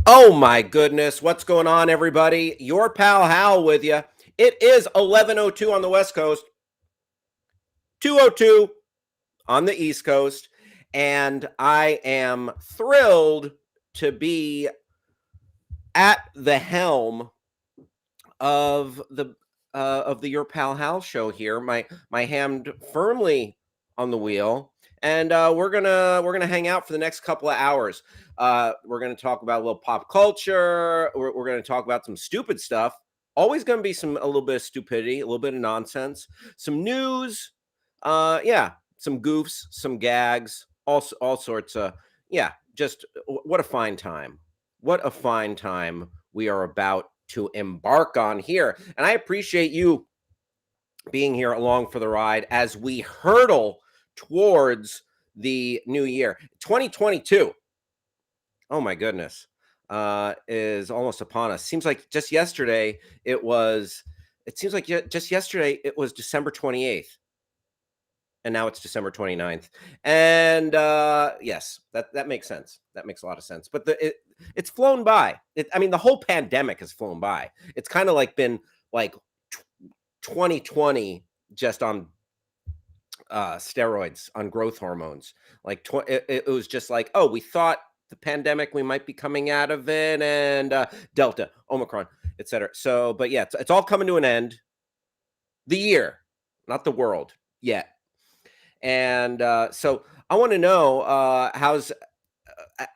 Oh my goodness, what's going on, everybody? Your pal Hal with you. It is 11:02 on the West Coast, 2:02 on the East Coast, and I am thrilled to be at the helm of the Your Pal Hal show here. My hand firmly on the wheel, and we're gonna hang out for the next couple of hours. We're gonna talk about a little pop culture. We're gonna talk about some stupid stuff. Always gonna be a little bit of stupidity, a little bit of nonsense, some news. Yeah, some goofs, some gags, all sorts of yeah. Just what a fine time! What a fine time we are about to embark on here. And I appreciate you being here along for the ride as we hurtle towards the new year. 2022, oh my goodness, is almost upon us. Seems like just yesterday it seems like just yesterday it was December 28th. And now it's December 29th. And yes, that makes sense. That makes a lot of sense. But it's flown by. I mean, the whole pandemic has flown by. It's kind of like been like 2020 just on steroids, on growth hormones. Like it was just like, oh, we thought the pandemic, we might be coming out of it, and Delta, Omicron, etc. So, but yeah, it's all coming to an end. The year, not the world yet. And so I want to know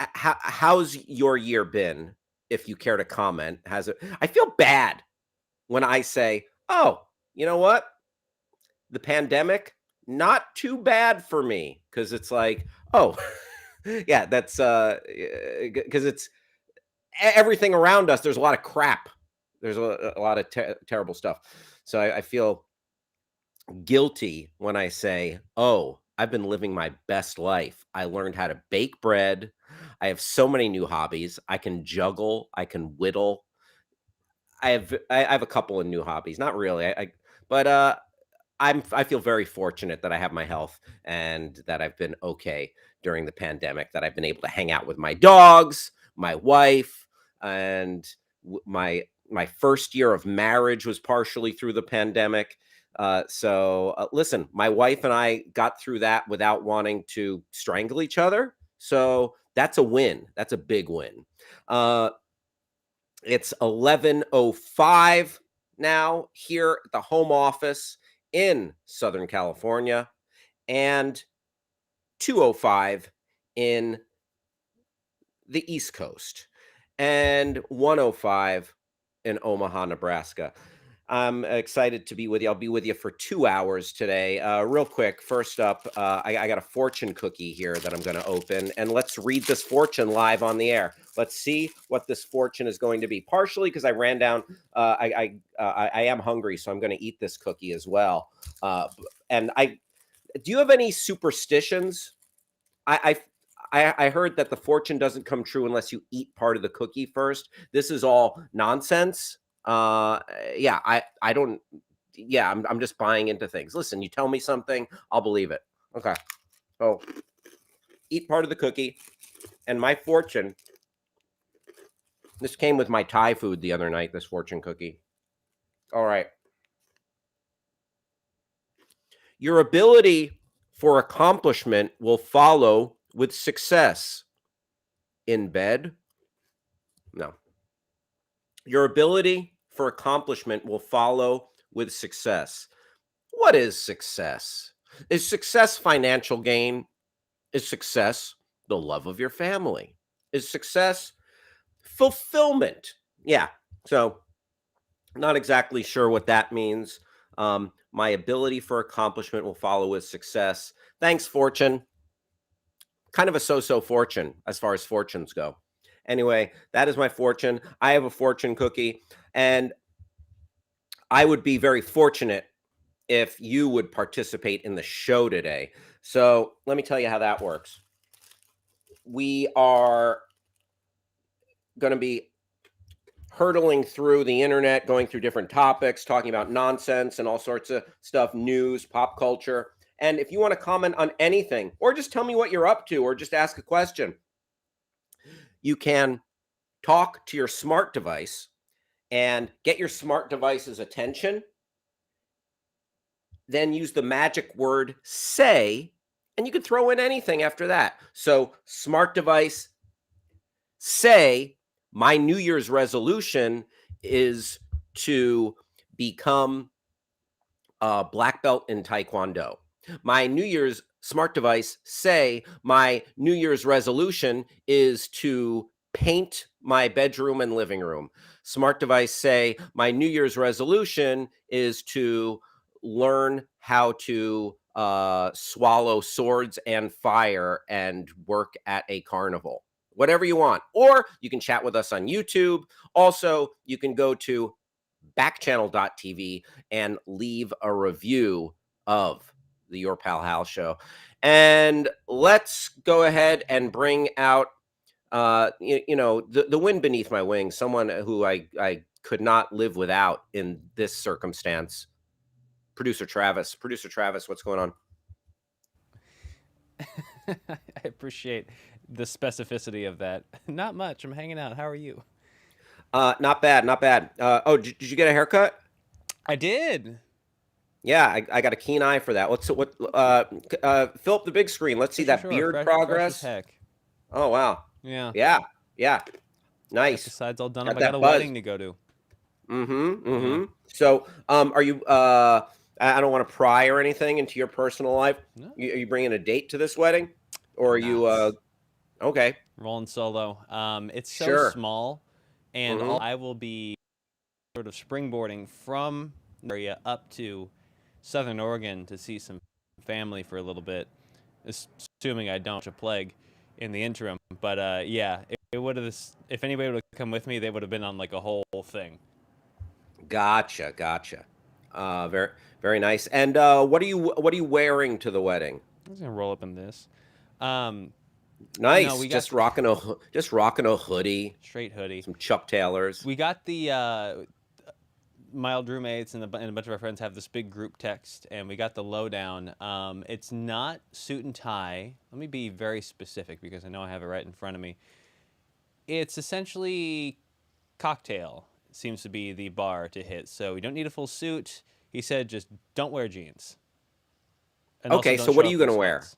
how's your year been? If you care to comment, has it? I feel bad when I say, "Oh, you know what? The pandemic, not too bad for me," because it's like, "Oh, yeah, that's because it's everything around us. There's a lot of crap. There's a lot of terrible stuff. So I feel guilty when I say, "Oh, I've been living my best life. I learned how to bake bread. I have so many new hobbies. I can juggle, I can whittle. I have a couple of new hobbies. Not really. But I feel very fortunate that I have my health and that I've been okay during the pandemic, that I've been able to hang out with my dogs, my wife, and my first year of marriage was partially through the pandemic. So listen, my wife and I got through that without wanting to strangle each other. So that's a win. That's a big win. Uh, it's 11:05 now here at the home office in Southern California, and 2:05 in the East Coast, and 1:05 in Omaha, Nebraska. I'm excited to be with you. I'll be with you for 2 hours today. Real quick, first up, I got a fortune cookie here that I'm going to open, and let's read this fortune live on the air. Let's see what this fortune is going to be. Partially because I ran down, I am hungry, so I'm going to eat this cookie as well. And do you have any superstitions? I heard that the fortune doesn't come true unless you eat part of the cookie first. This is all nonsense. Yeah, I don't. Yeah, I'm just buying into things. Listen, you tell me something, I'll believe it. Okay, so eat part of the cookie, and my fortune. This came with my Thai food the other night. This fortune cookie. All right, your ability for accomplishment will follow with success. In bed? No. Your ability for accomplishment will follow with success. What is success? Is success financial gain? Is success the love of your family? Is success fulfillment? Yeah. So, not exactly sure what that means. My ability for accomplishment will follow with success. Thanks, fortune. Kind of a so-so fortune as far as fortunes go. Anyway, that is my fortune. I have a fortune cookie, and I would be very fortunate if you would participate in the show today. So let me tell you how that works. We are going to be hurtling through the internet, going through different topics, talking about nonsense and all sorts of stuff, news, pop culture. And if you want to comment on anything, or just tell me what you're up to, or just ask a question, you can talk to your smart device and get your smart device's attention, then use the magic word say, and you can throw in anything after that. So, smart device, say, my New Year's resolution is to become a black belt in Taekwondo. My New Year's smart device, say, my New Year's resolution is to paint my bedroom and living room. Smart device, say, my New Year's resolution is to learn how to swallow swords and fire and work at a carnival. Whatever you want. Or you can chat with us on YouTube. Also, you can go to backchannel.tv and leave a review of the Your Pal Hal show. And let's go ahead and bring out the wind beneath my wings, someone who I could not live without in this circumstance. Producer Travis, what's going on? I appreciate the specificity of that. Not much. I'm hanging out. How are you? Not bad, not bad. Oh, did you get a haircut? I did. Yeah, I got a keen eye for that. Fill up the big screen. Let's see that Sure. beard Fresh as progress. heck. Oh wow. Yeah. Yeah, yeah. Got the Nice. sides all done up. Got I got a that buzz. wedding to go to. Mm-hmm. Yeah. Mm-hmm. So, are you? I don't want to pry or anything into your personal life. No, Are you bringing a date to this wedding, or are I'm you? not. Okay. Rolling solo. It's so Sure. small, and Mm-hmm. I will be sort of springboarding from the area up to Southern Oregon to see some family for a little bit, assuming I don't catch a plague in the interim. But yeah, it would have. If anybody would have come with me, they would have been on like a whole thing. Gotcha. Gotcha. Very very nice. And what are you wearing to the wedding? I'm just gonna roll up in this. Um, no, Nice. we got Just rocking a hoodie, straight hoodie. some Chuck Taylors. We got the mild roommates and a bunch of our friends have this big group text, and we got the lowdown. It's not suit and tie. Let me be very specific because I know I have it right in front of me. It's essentially cocktail. Seems to be the bar to hit. So we don't need a full suit. He said just don't wear jeans. And also Okay. don't So what show are up you in gonna wear? sweats.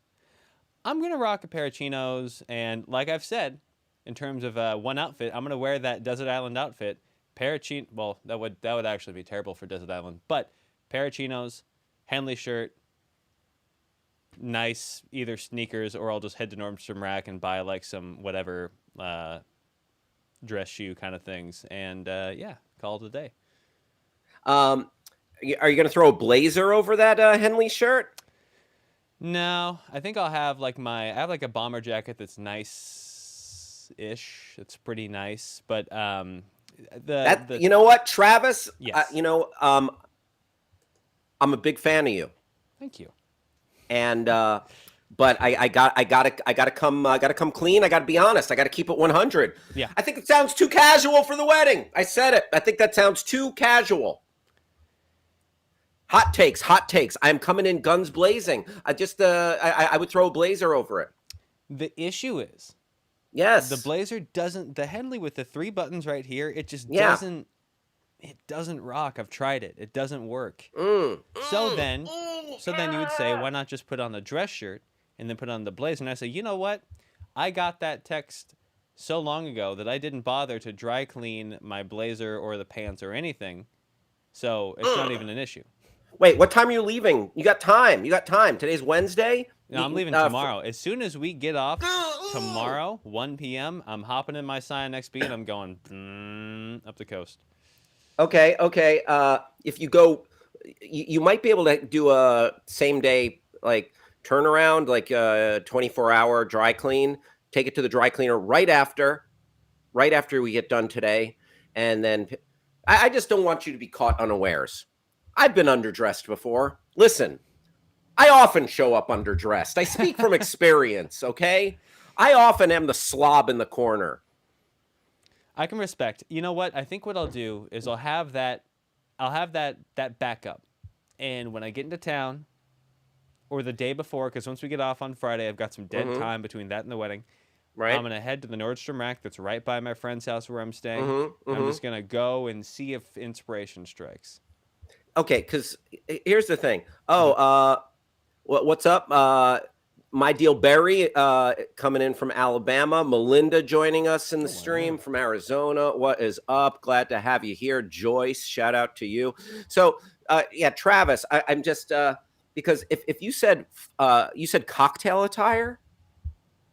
I'm gonna rock a pair of chinos, and like I've said, in terms of one outfit, I'm gonna wear that Desert Island outfit. Pair of chin. Well, that would actually be terrible for Desert Island, but pair of chinos, Henley shirt, nice either sneakers or I'll just head to Nordstrom Rack and buy like some whatever dress shoe kind of things, and yeah, call it a day. Um, are you gonna throw a blazer over that Henley shirt? No, I think I'll have like I have like a bomber jacket that's nice-ish. It's pretty nice, but That the you know what, Travis? yes, I'm a big fan of you, thank you. and but I gotta come clean. I gotta be honest. I gotta keep it 100. Yeah, I think it sounds too casual for the wedding. I said it. I think that sounds too casual. Hot takes, hot takes. I'm coming in guns blazing. I would throw a blazer over it. the issue is the Yes. blazer doesn't. The Henley with the three buttons right here, it just Yeah. doesn't. It doesn't rock. I've tried it. It doesn't work. Mm. So then, you would say, why not just put on the dress shirt and then put on the blazer? And I say, you know what? I got that text so long ago that I didn't bother to dry clean my blazer or the pants or anything. So it's not even an issue. Wait, what time are you leaving? You got time. You got time. Today's Wednesday. Now I'm leaving tomorrow. As soon as we get off tomorrow, 1 p.m., I'm hopping in my Scion XB and I'm going up the coast. Okay, okay. If you go, you might be able to do a same day like turnaround, like a 24-hour dry clean. Take it to the dry cleaner right after we get done today, and then I just don't want you to be caught unawares. I've been underdressed before. Listen, I often show up underdressed. I speak from experience. Okay, I often am the slob in the corner. I can respect. You know what? I think what I'll do is I'll have that backup. And when I get into town or the day before, because once we get off on Friday, I've got some dead Hmm. time between that and the wedding. Right? I'm gonna head to the Nordstrom rack that's right by my friend's house where I'm staying. Mm-hmm. And I'm Mm-hmm. just gonna go and see if inspiration strikes. Okay, because here's the thing. Hmm. Oh, what's up? My deal Barry coming in from Alabama. Melinda joining us in the Oh wow. stream from Arizona. What is up? Glad to have you here. Joyce, shout out to you. So yeah, Travis, I'm just because if you said cocktail attire,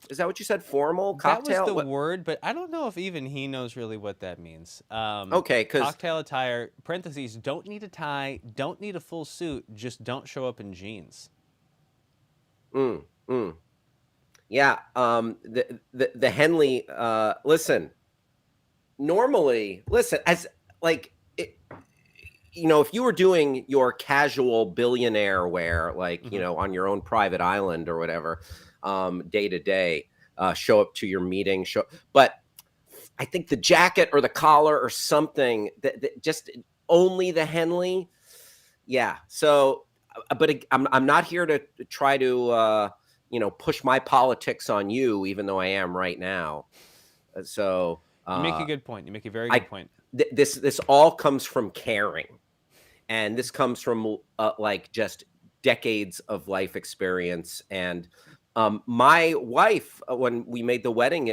is that what you said? Formal That was cocktail? the What? word, but I don't know if even he knows really what that means. Okay, because Cocktail attire, parentheses, don't need a tie, don't need a full suit, just don't show up in jeans. mm, mm, yeah, the Henley. Listen, normally, listen as like it, if you were doing your casual billionaire wear, like, Hmm. on your own private island or whatever, day to day, show up to your meeting, but I think the jacket or the collar or something that just only the Henley. Yeah. So, but I'm not here to try to, push my politics on you, even though I am right now. So, You make a good point. You make a very I, good point. this all comes from caring, and this comes from like just decades of life experience. And my wife, when we made the wedding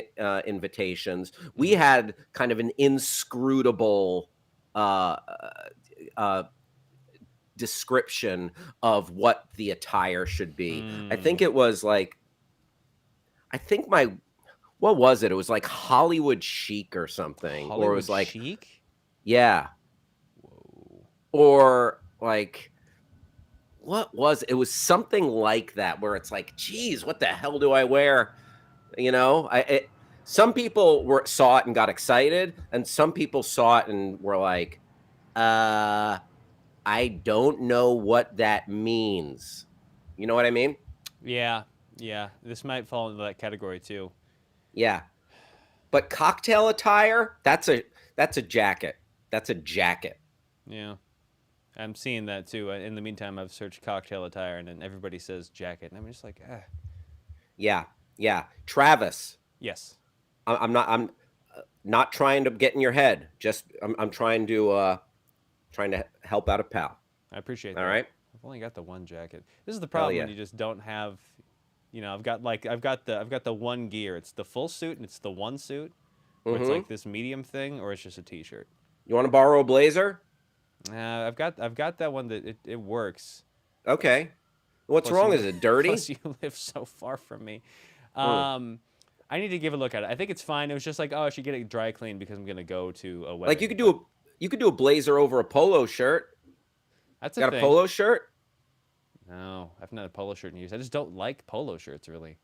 invitations, we Hmm. had kind of an inscrutable uh, uh, description of what the attire should be. I think Mm. it was like, I think my what was it? It was like Hollywood chic or something, or it was Hollywood like, chic? yeah, Whoa. or like, what was it? It was something like that, where it's like, geez, what the hell do I wear? Some people saw it and got excited, and some people saw it and were like, uh, I don't know what that means. You know what I mean? Yeah, yeah. This might fall into that category too. Yeah. But cocktail attire, that's a jacket. That's a jacket. Yeah. I'm seeing that too. In the meantime, I've searched cocktail attire, and then everybody says jacket, and I'm just like, ah, Yeah. Yeah. Travis, yes, I'm not trying to get in your head. Just I'm trying to help out a pal. I appreciate All that. right? I've only got the one jacket. This is the Hell problem when yeah. you just don't have, I've got the one gear. It's the full suit and it's the one suit, where it's Mhm. like this medium thing, or it's just a t-shirt. You want to borrow a blazer? I've got that one that it works. Okay. What's Plus wrong? you Is it dirty? plus you live so far from me. Mm. Um, I need to give a look at it. I think it's fine. It was just like, oh, I should get it dry cleaned because I'm gonna go to a Like you wedding. could do But a you could do a blazer over a polo shirt. that's a Got a thing. polo shirt? No, I've not a polo shirt in years. I just don't like polo shirts really.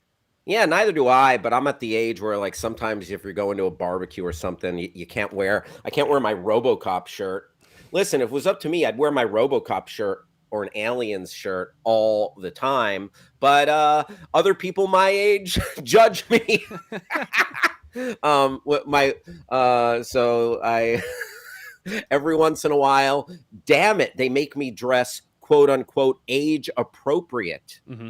Yeah, neither do I, but I'm at the age where, like, sometimes if you're going to a barbecue or something, you can't wear I can't wear my RoboCop shirt. Listen, if it was up to me, I'd wear my RoboCop shirt or an Aliens shirt all the time, but other people my age judge me. What my so I every once in a while, damn it, they make me dress quote unquote age appropriate. Mm-hmm.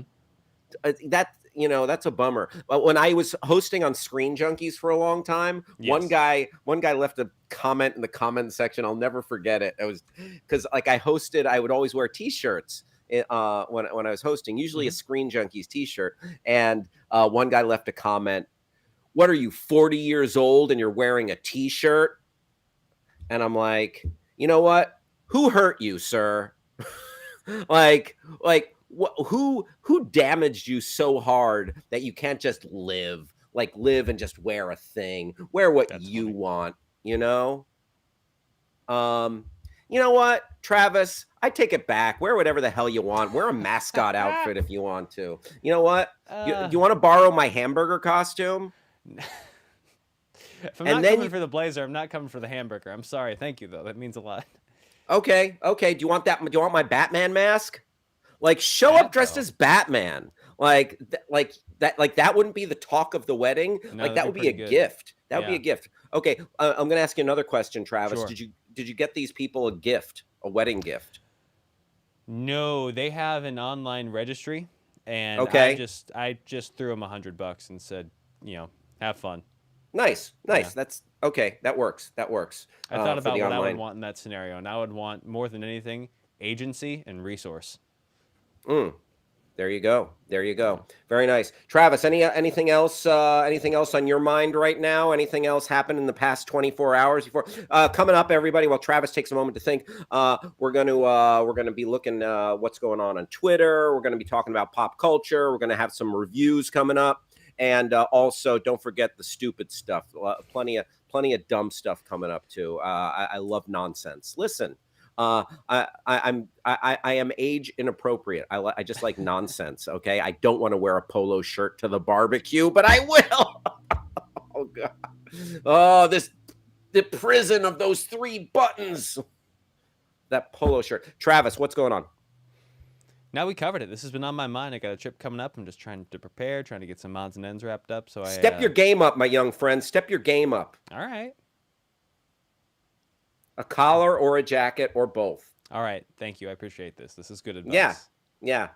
That's a bummer. But when I was hosting on Screen Junkies for a long time, one Yes. guy one guy left a comment in the comment section. I'll never forget it. It was because, like, I would always wear t-shirts when I was hosting, usually a Mm-hmm. Screen Junkies t-shirt. And one guy left a comment, what are you, 40 years old and you're wearing a t-shirt? And I'm like, you know what? Who hurt you, sir? like who damaged you so hard that you can't just live and just wear a thing, wear what That's you funny. want, you know um you know what, Travis, I take it back, wear whatever the hell you want, wear a mascot outfit if you want to. You know what, do uh, you want to borrow my hamburger costume? if I'm And not then coming you for the blazer, I'm not coming for the hamburger. I'm sorry. Thank you though. That means a lot. Okay, do you want my Batman mask? Like, show up That dressed though. as Batman. Like that wouldn't be the talk of the wedding. No, Like, that'd that be would be a pretty good. gift. That would be a Yeah. gift. Okay, I'm gonna ask you another question, Travis. Sure. Did you get these people a gift, a wedding gift? No, they have an online registry, and I Okay, just I just threw them $100 and said, you know, Have fun. Nice. Yeah. That's okay. That works. I thought For about the what I would online. want in that scenario, and I would want more than anything agency and resource. Mm. There you go. There you Yeah. go. Very nice. Travis, anything else? Anything else on your mind right now? Anything else happened in the past 24 hours before coming up, everybody? While Travis takes a moment to think, we're gonna be looking what's going on Twitter. We're gonna be talking about pop culture. We're gonna have some reviews coming up, and also don't forget the stupid stuff. Plenty of dumb stuff coming up too. I love nonsense. Listen. I am age inappropriate. I just like nonsense. Okay, I don't want to wear a polo shirt to the barbecue, but I will. Oh god. Oh, the prison of those 3 buttons. That polo shirt. Travis, what's going on? Now we covered it. This has been on my mind. I got a trip coming up. I'm just trying to prepare, trying to get some odds and ends wrapped up. So Step your game up, my young friend. Step your game up. all right. A collar or a jacket or both. All right. Thank you. I appreciate this. This is good Yeah. advice. Yeah.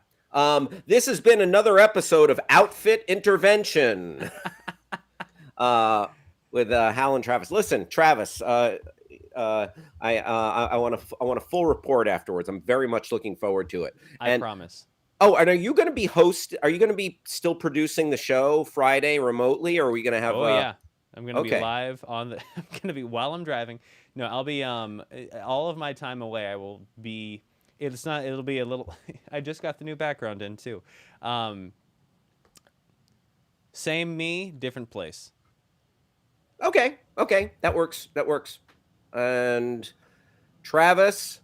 This has been another episode of Outfit Intervention. With Hal and Travis. Listen, Travis, I want a full report afterwards. I'm very much looking forward to it. I promise. Oh, and are you going to be Are you going to be still producing the show Friday remotely, or are we going to have? Oh yeah, I'm gonna be okay. live on the. I'm gonna be while I'm driving. No, I'll be all of my time away. I will be. It's not. It'll be a little. I just got the new background in too. Same me, different place. Okay, that works. And Travis,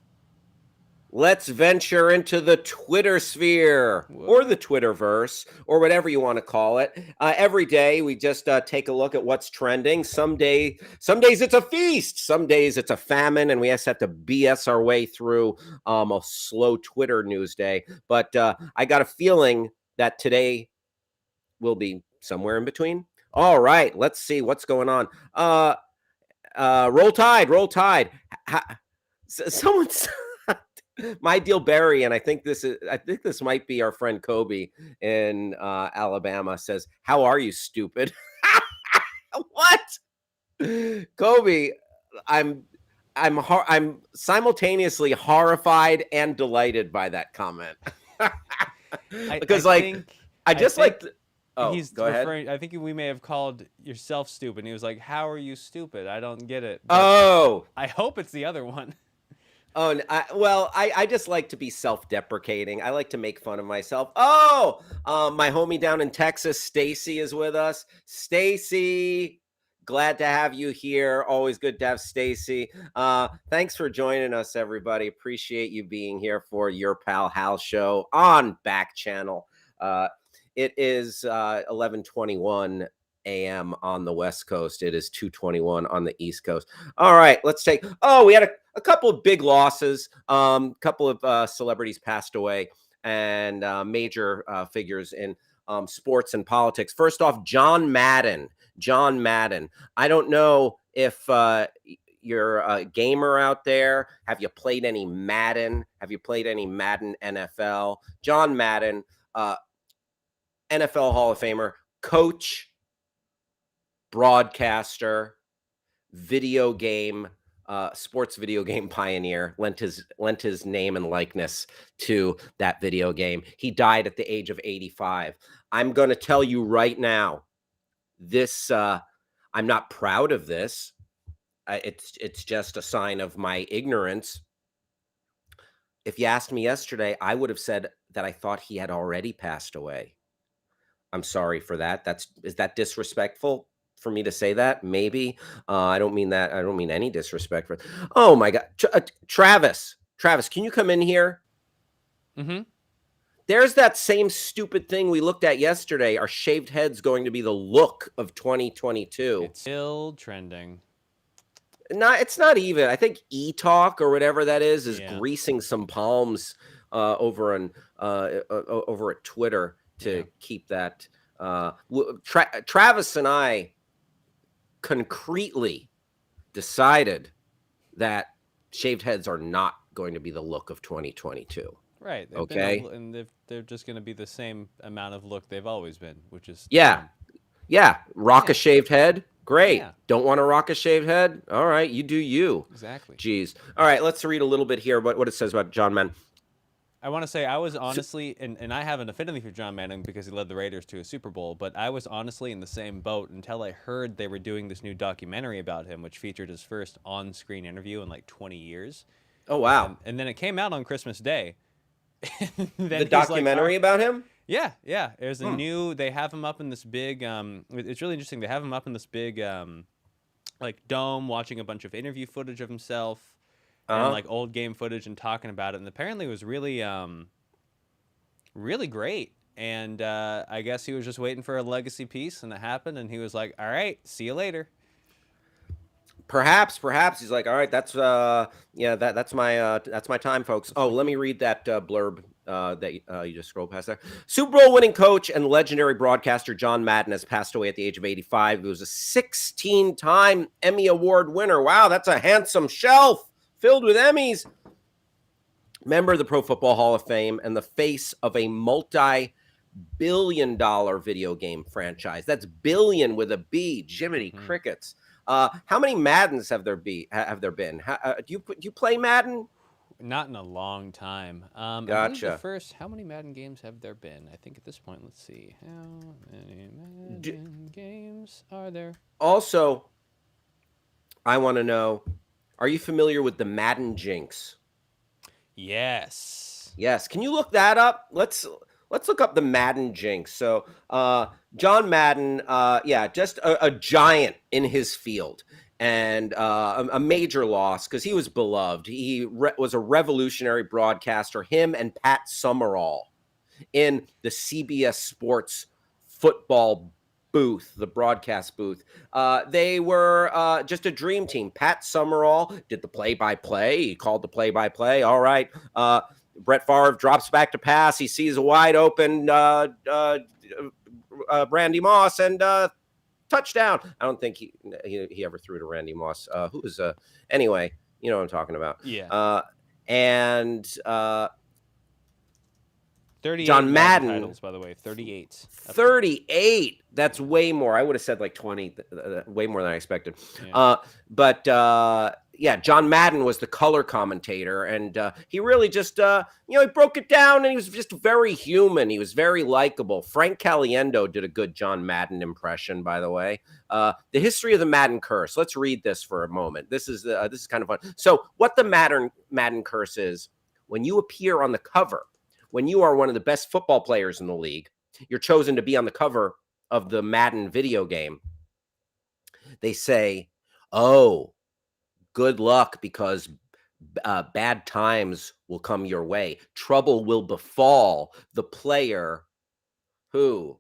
let's venture into the Twitter sphere or the Twitterverse or whatever you want to call it. Every day we just take a look at what's trending. Some days it's a feast. Some days it's a famine, and we just have to BS our way through a slow Twitter news day. But I got a feeling that today will be somewhere in between. All right, let's see what's going on. Roll Tide. Someone's my deal Barry, and I think this might be our friend Kobe in Alabama, says, "How are you, stupid?" What? Kobe, I'm simultaneously horrified and delighted by that comment. Because he's go referring. ahead. I think we may have called yourself stupid. And he was like, "How are you stupid? I don't get it." But Oh, I hope it's the other one. Oh, I just like to be self-deprecating. I like to make fun of myself. Oh, my homie down in Texas, Stacy, is with us. Stacy, glad to have you here. Always good to have Stacy. Thanks for joining us, everybody. Appreciate you being here for your Pal Hal show on Backchannel. It is 11:21 a.m. on the West Coast. It is 2:21 on the East Coast. All right, let's take. Oh, we had a couple of big losses. Couple of celebrities passed away, and major figures in sports and politics. First off, John Madden. I don't know if you're a gamer out there. Have you played any Madden? Have you played any Madden NFL? John Madden, NFL Hall of Famer, coach, broadcaster, video game, sports video game pioneer, lent his name and likeness to that video game. He died at the age of 85. I'm going to tell you right now, this I'm not proud of this. It's just a sign of my ignorance. If you asked me yesterday, I would have said that I thought he had already passed away. I'm sorry for that. Is that disrespectful for me to say that? Maybe. I don't mean that. I don't mean any disrespect for. Oh my God, Travis, can you come in here? Mm-hmm. There's that same stupid thing we looked at yesterday. Are shaved heads going to be the look of 2022? It's still trending. It's not even. I think E-Talk or whatever that is Yeah. greasing some palms over at Twitter to keep that. Travis and I concretely decided that shaved heads are not going to be the look of 2022. Right. Okay. And they're just going to be the same amount of look they've always been, which is yeah. Yeah, rock a Yeah. shaved head. Great. Yeah. Don't want to rock a shaved head? All right, you do you. Exactly. Jeez. All right, let's read a little bit here what it says about John Madden. I want to say I was honestly, and I have an affinity for John Madden because he led the Raiders to a Super Bowl, but I was honestly in the same boat until I heard they were doing this new documentary about him, which featured his first on-screen interview in like 20 years. Oh, wow. And then it came out on Christmas Day. The documentary about him? Yeah, yeah. There's a new. They have him up in this big. It's really interesting. They have him up in this big, like dome, watching a bunch of interview footage of himself, and like old game footage, and talking about it. And apparently, it was really, really great. And I guess he was just waiting for a legacy piece, and it happened. And he was like, "All right, see you later." Perhaps he's like, all right, that's that's my time, folks. Oh, let me read that blurb that you just scrolled past there. Super Bowl winning coach and legendary broadcaster John Madden has passed away at the age of 85. He was a 16-time Emmy Award winner. Wow, that's a handsome shelf filled with Emmys. Member of the Pro Football Hall of Fame and the face of a multi-billion-dollar video game franchise. That's billion with a B. Jiminy Crickets. How many Maddens have there been? Do you play Madden? Not in a long time. Gotcha. How many Madden games have there been? I think at this point, let's see. How many Madden games are there? Also, I want to know, are you familiar with the Madden jinx? Yes. Yes. Can you look that up? Let's look up the Madden jinx. So, John Madden, just a giant in his field, and a major loss because he was beloved. He was a revolutionary broadcaster. Him and Pat Summerall in the CBS Sports football booth, the broadcast booth. They were just a dream team. Pat Summerall did the play-by-play. He called the play-by-play. All right. Brett Favre drops back to pass. He sees a wide open Randy Moss and touchdown. I don't think he ever threw to Randy Moss. Who was anyway? You know what I'm talking about. Yeah. 38 John Madden titles, by the way. 38. 38. That's way more. I would have said like 20. Way more than I expected. Yeah. John Madden was the color commentator, and he really just he broke it down, and he was just very human. He was very likable. Frank Caliendo did a good John Madden impression, by the way. The history of the Madden curse. Let's read this for a moment. This is kind of fun. So, what the Madden curse is: when you appear on the cover, when you are one of the best football players in the league, you're chosen to be on the cover of the Madden video game. They say, "Oh, good luck, because bad times will come your way. Trouble will befall the player who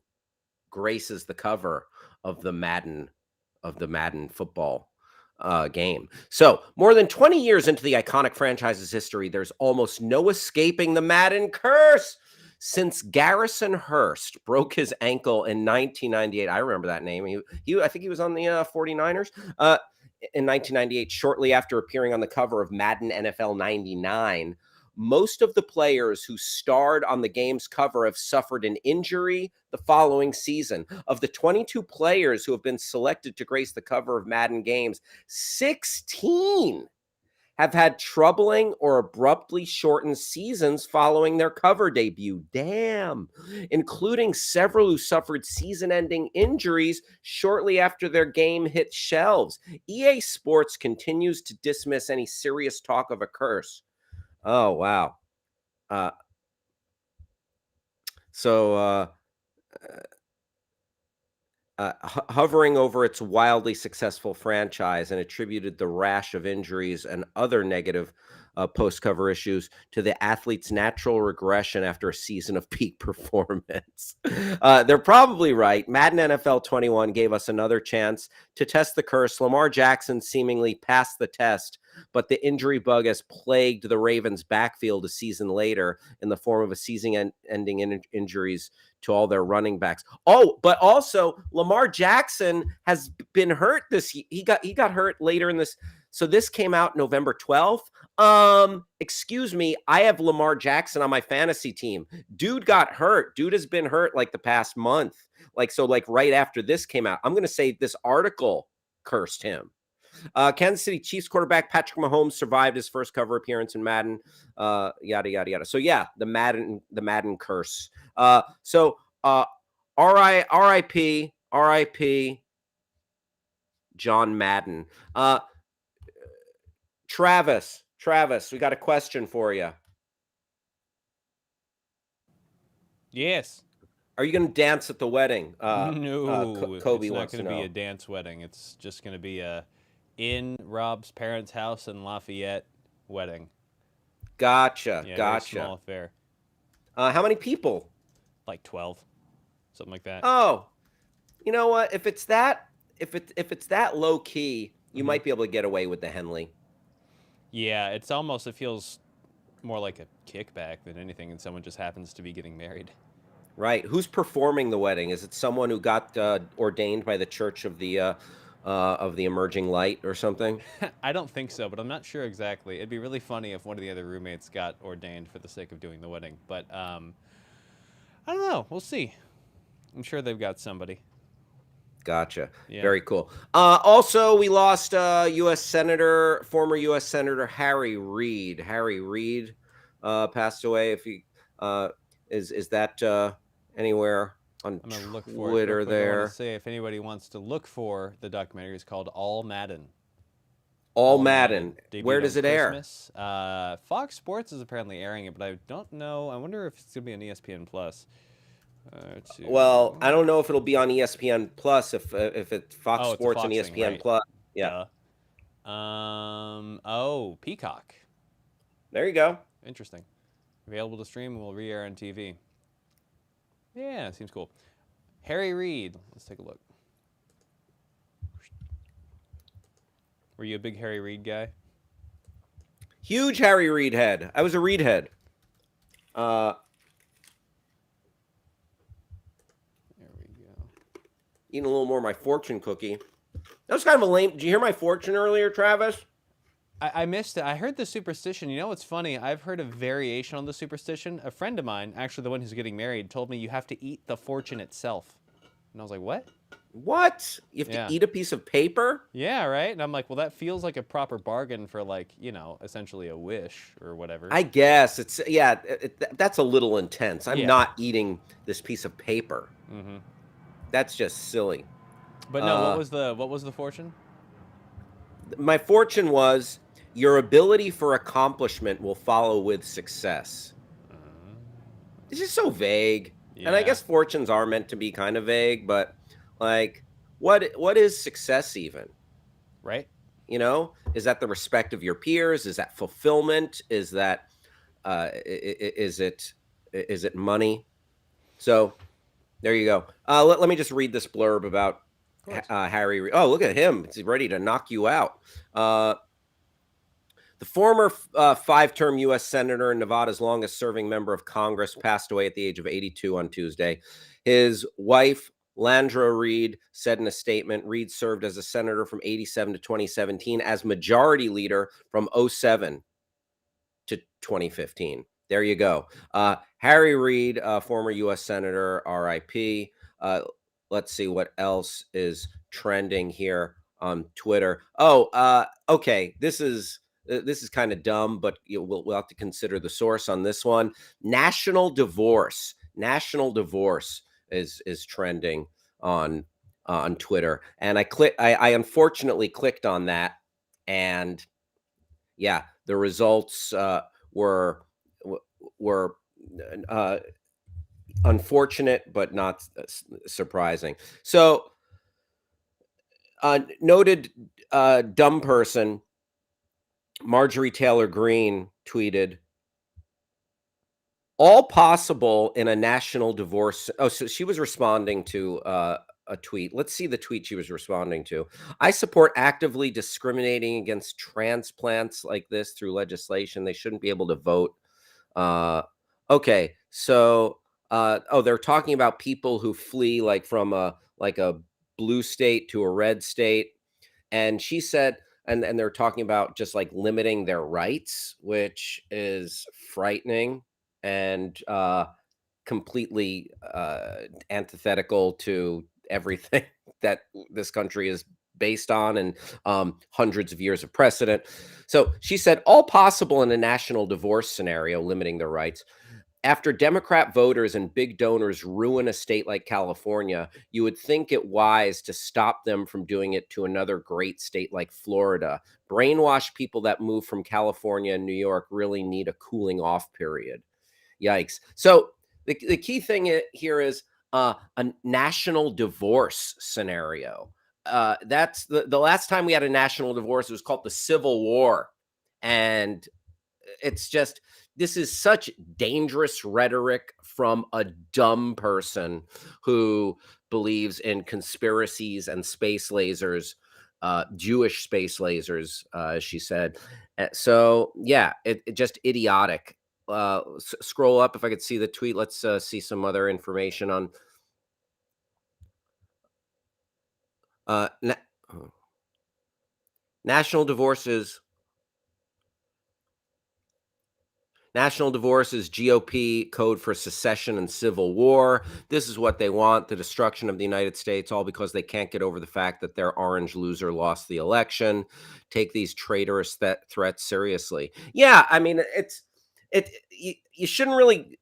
graces the cover of the Madden football game." So, more than 20 years into the iconic franchise's history, there's almost no escaping the Madden curse. Since Garrison Hurst broke his ankle in 1998, I remember that name. I think he was on the 49ers. In 1998, shortly after appearing on the cover of Madden NFL 99, most of the players who starred on the game's cover have suffered an injury the following season. Of the 22 players who have been selected to grace the cover of Madden games, 16 have had troubling or abruptly shortened seasons following their cover debut. Damn. Including several who suffered season-ending injuries shortly after their game hit shelves. EA Sports continues to dismiss any serious talk of a curse. Oh, wow. Hovering over its wildly successful franchise, and attributed the rash of injuries and other negative post-cover issues to the athlete's natural regression after a season of peak performance. They're probably right. Madden NFL 21 gave us another chance to test the curse. Lamar Jackson seemingly passed the test, but the injury bug has plagued the Ravens' backfield a season later in the form of a season-ending injuries to all their running backs. Oh, but also Lamar Jackson has been hurt this year. He got hurt later in this So this came out November 12th. Excuse me, I have Lamar Jackson on my fantasy team. Dude got hurt. Dude has been hurt like the past month. Like, so like right after this came out, I'm going to say this article cursed him. Kansas City Chiefs quarterback Patrick Mahomes survived his first cover appearance in Madden. Yada yada yada. So yeah, the Madden curse. R.I.P. John Madden. Travis, we got a question for you. Yes. Are you going to dance at the wedding? No, Kobe it's not wants to going to be know. a dance wedding. It's just going to be a in Rob's parents' house in Lafayette wedding. Gotcha. Yeah, very Gotcha. small affair. How many people? Like 12, something like that. Oh, you know what? If it's that low key, you Mhm. might be able to get away with the Henley. Yeah, it feels more like a kickback than anything, and someone just happens to be getting married. Right. Who's performing the wedding? Is it someone who got ordained by the Church of the Emerging Light or something? I don't think so, but I'm not sure exactly. It'd be really funny if one of the other roommates got ordained for the sake of doing the wedding, but I don't know. We'll see. I'm sure they've got somebody. Gotcha. Yeah. Very cool. Also, we lost former U.S. Senator Harry Reid. Harry Reid passed away. If he is that anywhere on I'm gonna look for it real Twitter quick. I want there? to say if anybody wants to look for the documentary, it's called All Madden. All Madden. Where Debuted does on it air? Christmas. Fox Sports is apparently airing it, but I don't know. I wonder if it's gonna be on ESPN Plus. Well, I don't know if it'll be on ESPN Plus if it's Fox Oh, it's a Sports and Fox thing, ESPN right? Plus. Yeah. Duh. Oh, Peacock. There you go. Interesting. Available to stream and will re-air on TV. Yeah, seems cool. Harry Reid. Let's take a look. Were you a big Harry Reid guy? Huge Harry Reid head. I was a Reid head. There we go. Eating a little more of my fortune cookie. That was kind of a lame. Did you hear my fortune earlier, Travis? I missed it. I heard the superstition. You know what's funny? I've heard a variation on the superstition. A friend of mine, actually the one who's getting married, told me you have to eat the fortune itself. And I was like, what? What? You have to eat a piece of paper? Yeah, right? And I'm like, well, that feels like a proper bargain for, like, essentially a wish or whatever. I guess. That's a little intense. I'm not eating this piece of paper. Mm-hmm. That's just silly. But no, what was the fortune? My fortune was your ability for accomplishment will follow with success. It's just so vague. Yeah. And I guess fortunes are meant to be kind of vague, but like what is success even? Right? Is that the respect of your peers? Is that fulfillment? Is that is it money? So there you go. Let me just read this blurb about Harry Reid. Oh, look at him. He's ready to knock you out. The former five-term U.S. Senator and Nevada's longest-serving member of Congress passed away at the age of 82 on Tuesday. His wife, Landra Reid, said in a statement, Reid served as a senator from 87 to 2017, as majority leader from 07 to 2015. There you go. Harry Reid, former U.S. Senator, RIP. Let's see what else is trending here on Twitter. Oh, okay. This is kind of dumb, but we'll have to consider the source on this one. National divorce is trending on Twitter, and I unfortunately clicked on that, and yeah, the results were unfortunate, but not surprising. So, noted dumb person Marjorie Taylor Greene tweeted, all possible in a national divorce. Oh, so she was responding to a tweet. Let's see the tweet she was responding to. I support actively discriminating against transplants like this through legislation. They shouldn't be able to vote. Okay, so they're talking about people who flee like from a blue state to a red state. And she said, and they're talking about just like limiting their rights, which is frightening and completely antithetical to everything that this country is based on, and hundreds of years of precedent. So she said, all possible in a national divorce scenario, limiting their rights. After Democrat voters and big donors ruin a state like California, you would think it wise to stop them from doing it to another great state like Florida. Brainwash people that move from California and New York really need a cooling off period. Yikes. So the key thing here is a national divorce scenario. That's the last time we had a national divorce. It was called the Civil War. And it's just, this is such dangerous rhetoric from a dumb person who believes in conspiracies and space lasers, Jewish space lasers, as she said. So yeah, it just idiotic. Scroll up if I could see the tweet. Let's see some other information on uh, na- oh, national divorces. National divorce is GOP code for secession and civil war. This is what they want, the destruction of the United States, all because they can't get over the fact that their orange loser lost the election. Take these traitorous threats seriously. Yeah, I mean, you shouldn't really,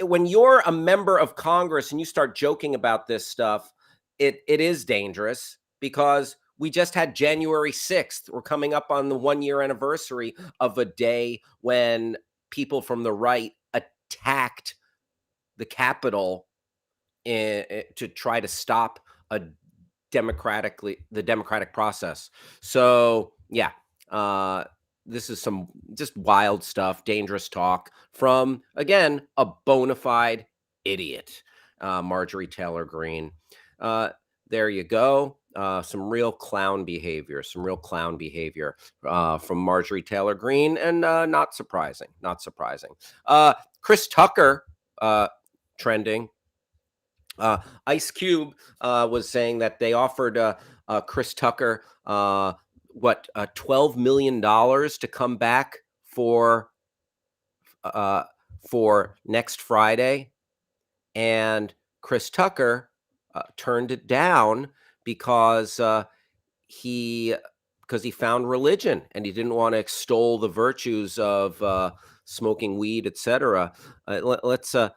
when you're a member of Congress and you start joking about this stuff, it is dangerous because we just had January 6th. We're coming up on the 1 year anniversary of a day when people from the right attacked the Capitol to try to stop a the democratic process. So yeah, uh, this is some just wild stuff, dangerous talk from, again, a bona fide idiot, Marjorie Taylor Greene. Uh, there you go. Some real clown behavior, from Marjorie Taylor Greene, and not surprising, not surprising. Chris Tucker, trending. Ice Cube was saying that they offered Chris Tucker $12 million to come back uh, for next Friday, and Chris Tucker turned it down because he he found religion and he didn't want to extol the virtues of smoking weed, etc. Let's go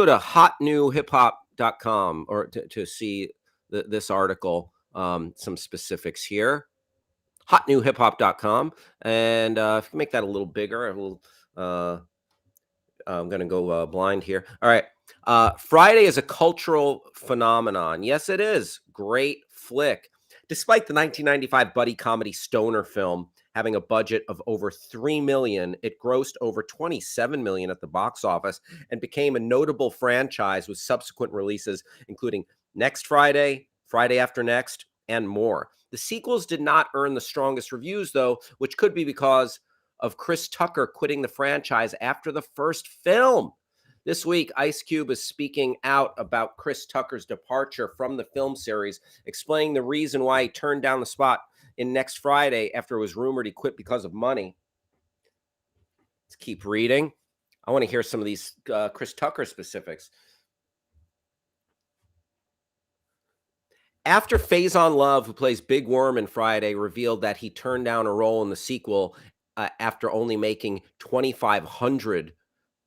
to hotnewhiphop.com or to see this article, some specifics here. Hotnewhiphop.com, and if you can make that a little bigger, I'm going to go blind here. All right. Friday is a cultural phenomenon. Yes, it is. Great flick. Despite the 1995 buddy comedy stoner film having a budget of over $3 million, it grossed over $27 million at the box office and became a notable franchise with subsequent releases, including Next Friday, Friday After Next, and more. The sequels did not earn the strongest reviews, though, which could be because of Chris Tucker quitting the franchise after the first film. This week, Ice Cube is speaking out about Chris Tucker's departure from the film series, explaining the reason why he turned down the spot in Next Friday after it was rumored he quit because of money. Let's keep reading. I want to hear some of these Chris Tucker specifics. After Faison Love, who plays Big Worm in Friday, revealed that he turned down a role in the sequel after only making $2,500,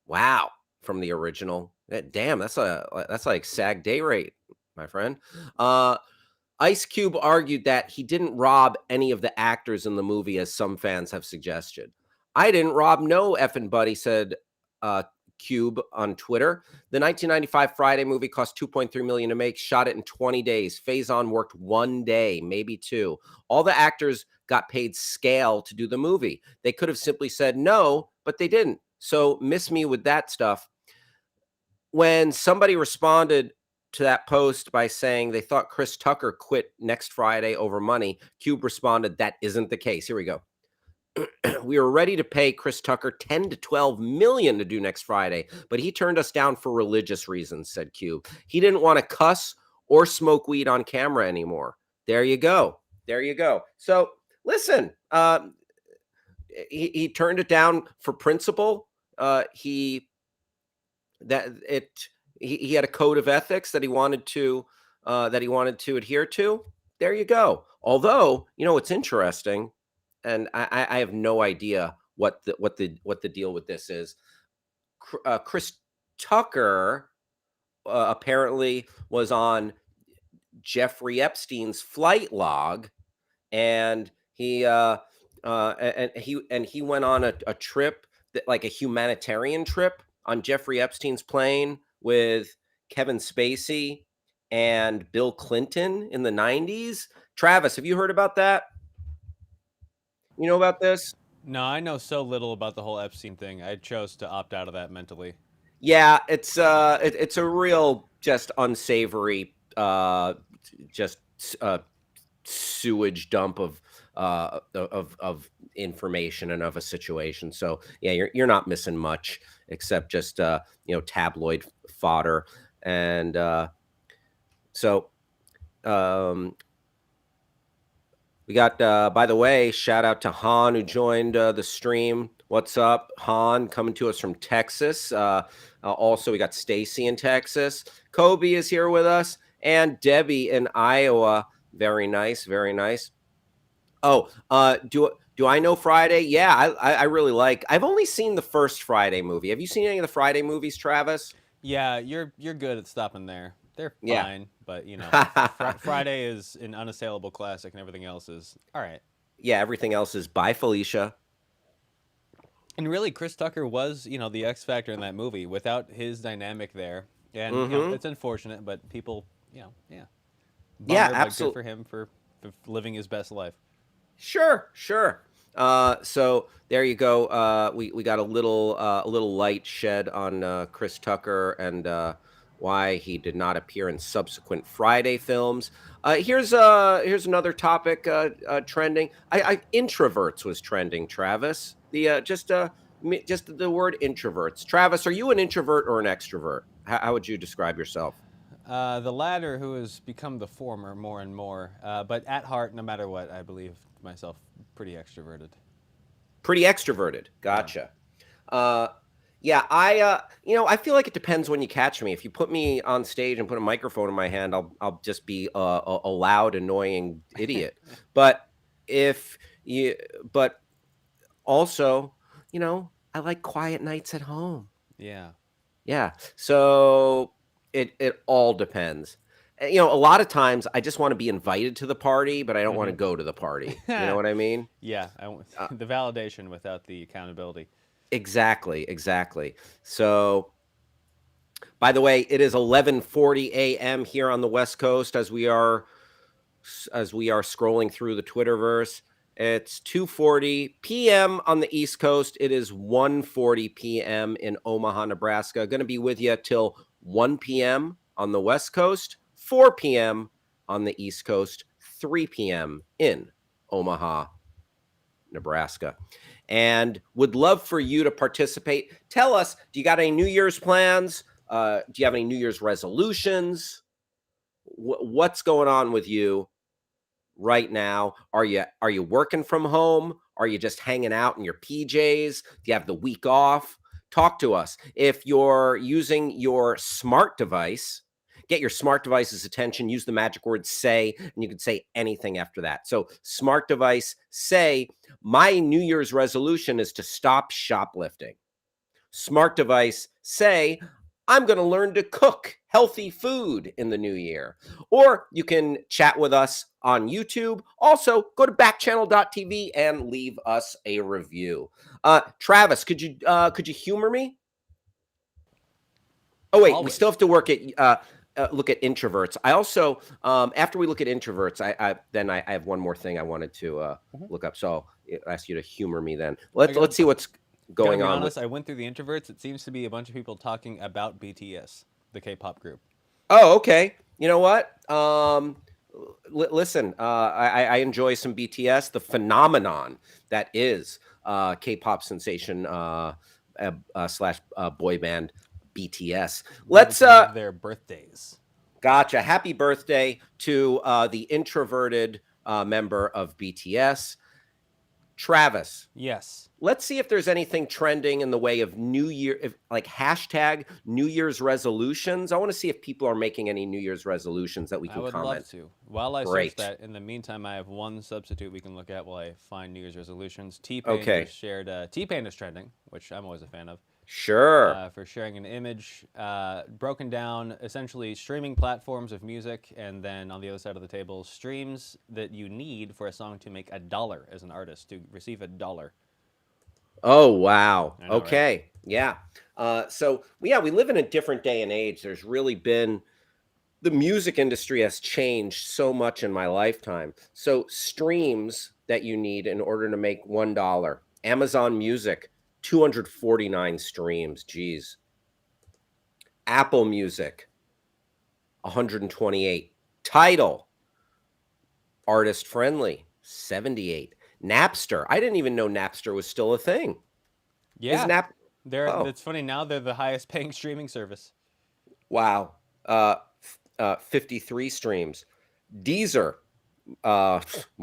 wow, from the original. Damn, that's like SAG day rate, my friend. Ice Cube argued that he didn't rob any of the actors in the movie, as some fans have suggested. I didn't rob no effing buddy, said Cube on Twitter. The 1995 Friday movie cost $2.3 million to make, shot it in 20 days. Faison worked 1 day, maybe 2. All the actors got paid scale to do the movie. They could have simply said no, but they didn't. So miss me with that stuff. When somebody responded to that post by saying they thought Chris Tucker quit Next Friday over money, Cube responded, that isn't the case. Here we go. We were ready to pay Chris Tucker 10 to 12 million to do Next Friday, but he turned us down for religious reasons, said Cube. He didn't want to cuss or smoke weed on camera anymore. There you go. There you go. So Listen, he turned it down for principle. He that it he had a code of ethics that he wanted to adhere to. There you go. Although, what's interesting, and I have no idea what the deal with this is. Chris Tucker apparently was on Jeffrey Epstein's flight log, and he went on a trip, like a humanitarian trip, on Jeffrey Epstein's plane with Kevin Spacey and Bill Clinton in the 90s. Travis, have you heard about that? You know about this? No, I know so little about the whole Epstein thing. I chose to opt out of that mentally. Yeah, it's a real just unsavory just sewage dump of information and of a situation. So yeah, you're not missing much except just tabloid fodder. And so um, we got, by the way, shout out to Han who joined the stream. What's up, Han? Coming to us from Texas. Also, we got Stacy in Texas. Kobe is here with us, and Debbie in Iowa. Very nice, very nice. Oh, do I know Friday? Yeah, I really like. I've only seen the first Friday movie. Have you seen any of the Friday movies, Travis? Yeah, you're good at stopping there. They're Yeah. fine, but Friday is an unassailable classic, and everything else is all right. Yeah, everything else is by Felicia. And really, Chris Tucker was, the X factor in that movie. Without his dynamic there, and Mm-hmm. it's unfortunate, but people, yeah, Yeah, bummer, but good absolutely. for him for living his best life. Sure, sure. So there you go. We got a little light shed on Chris Tucker and why he did not appear in subsequent Friday films. Here's another topic trending. Introverts was trending. Travis, just the word introverts. Travis, are you an introvert or an extrovert? How would you describe yourself? The latter, who has become the former more and more, but at heart, no matter what, I believe myself pretty extroverted. Pretty extroverted. Yeah. Gotcha. Uh, yeah, I feel like it depends when you catch me. If you put me on stage and put a microphone in my hand, I'll just be a loud, annoying idiot. But if you, but also, I like quiet nights at home. Yeah. Yeah, so it all depends. A lot of times I just want to be invited to the party, but I don't want to Hmm. go to the party. You know what I mean? Yeah. Uh, The validation without the accountability. exactly, exactly. So by the way, it is 11:40 a.m. here on the West Coast as we are scrolling through the Twitterverse. It's 2:40 p.m. on the East Coast. It is 1:40 p.m. in Omaha, Nebraska. Going to be with you till 1 p.m. on the West Coast, 4 p.m. on the East Coast, 3 p.m. in Omaha, Nebraska. And would love for you to participate. Tell us, do you got any New Year's plans? Do you have any New Year's resolutions? What's going on with you right now? Are you working from home? Are you just hanging out in your PJs? Do you have the week off? Talk to us. If you're using your smart device, get your smart device's attention, use the magic word say, and you can say anything after that. So, smart device, say, my New Year's resolution is to stop shoplifting. Smart device, say, I'm going to learn to cook healthy food in the new year. Or you can chat with us on YouTube. Also, go to backchannel.tv and leave us a review. Travis, could you humor me? Oh wait, we still Always. have to look at introverts. I also, after we look at introverts, I have one more thing I wanted to Mhm. look up. So I'll ask you to humor me then. I Let's see what's gotta going be on with. honest. I went through the introverts. It seems to be a bunch of people talking about BTS, the K-pop group. Oh, okay. You know what? Listen, I enjoy some BTS, the phenomenon that is K-pop sensation slash boy band BTS. Believe Let's it's one of their birthdays. Gotcha. Happy birthday to the introverted member of BTS. Travis, Yes. let's see if there's anything trending in the way of New Year, like hashtag New Year's resolutions. I want to see if people are making any New Year's resolutions that we I can would love comment. to. While I search Great. that, in the meantime, I have one substitute we can look at while I find New Year's resolutions. T-Pain Okay. just shared. T-Pain is trending, which I'm always a fan of. Sure. For sharing an image broken down, essentially streaming platforms of music, and then on the other side of the table, streams that you need for a song to make $1 as an artist, to receive $1. Oh, wow. I know, right? Okay. Yeah. So yeah, we live in a different day and age. There's really been the music industry has changed so much in my lifetime. So streams that you need in order to make $1. Amazon Music, 249 streams. Geez. Apple Music, 128. Tidal, artist friendly, 78. Napster. I didn't even know Napster was still a thing. Is Yeah, Nap? Oh, It's funny now. They're the highest paying streaming service. wow. 53 streams. Deezer, more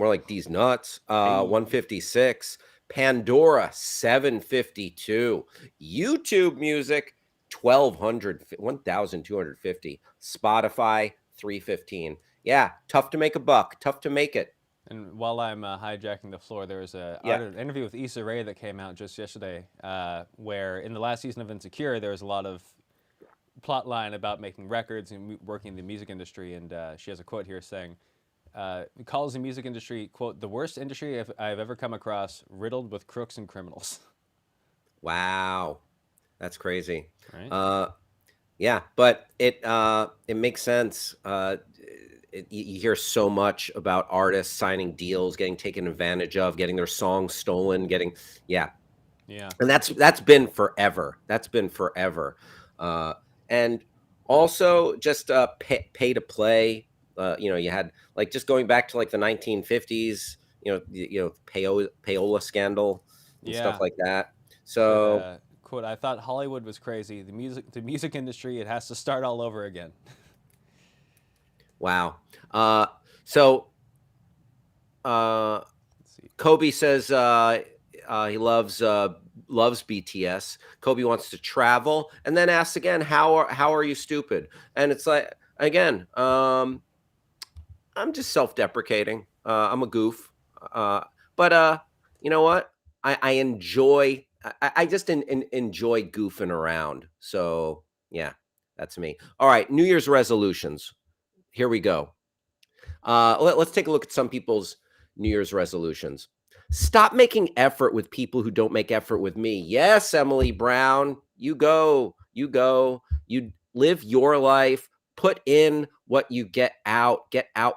like D's nuts. Hey, 156. Pandora, 752. YouTube Music, 1,250. Spotify, 315. Yeah, tough to make a buck. Tough to make it. and while I'm hijacking the floor, there was Yeah. an interview with Issa Rae that came out just yesterday, where in the last season of Insecure, there was a lot of plot line about making records and working in the music industry, and she has a quote here saying, calls the music industry, quote, the worst industry I've ever come across, riddled with crooks and criminals. Wow. That's crazy. Right? Uh, yeah, but it makes sense. You hear so much about artists signing deals, getting taken advantage of, getting their songs stolen, yeah, Yeah. and that's been forever. That's been forever, uh, and also just pay to play. You had like just going back to like the 1950s. Payola scandal and stuff Yeah. like that. Said, So quote, I thought Hollywood was crazy. The music industry, it has to start all over again. wow. Uh, so uh, Let's see. Kobe says he loves BTS. Kobe wants to travel, and then asks again, how are you stupid? And it's like again, I'm just self-deprecating. I'm a goof, but you know what? I enjoy. I just enjoy goofing around. So yeah, that's me. All right, New Year's resolutions. Here we go. Let's take a look at some people's New Year's resolutions. Stop making effort with people who don't make effort with me. Yes, Emily Brown, you go, you live your life, put in what you get out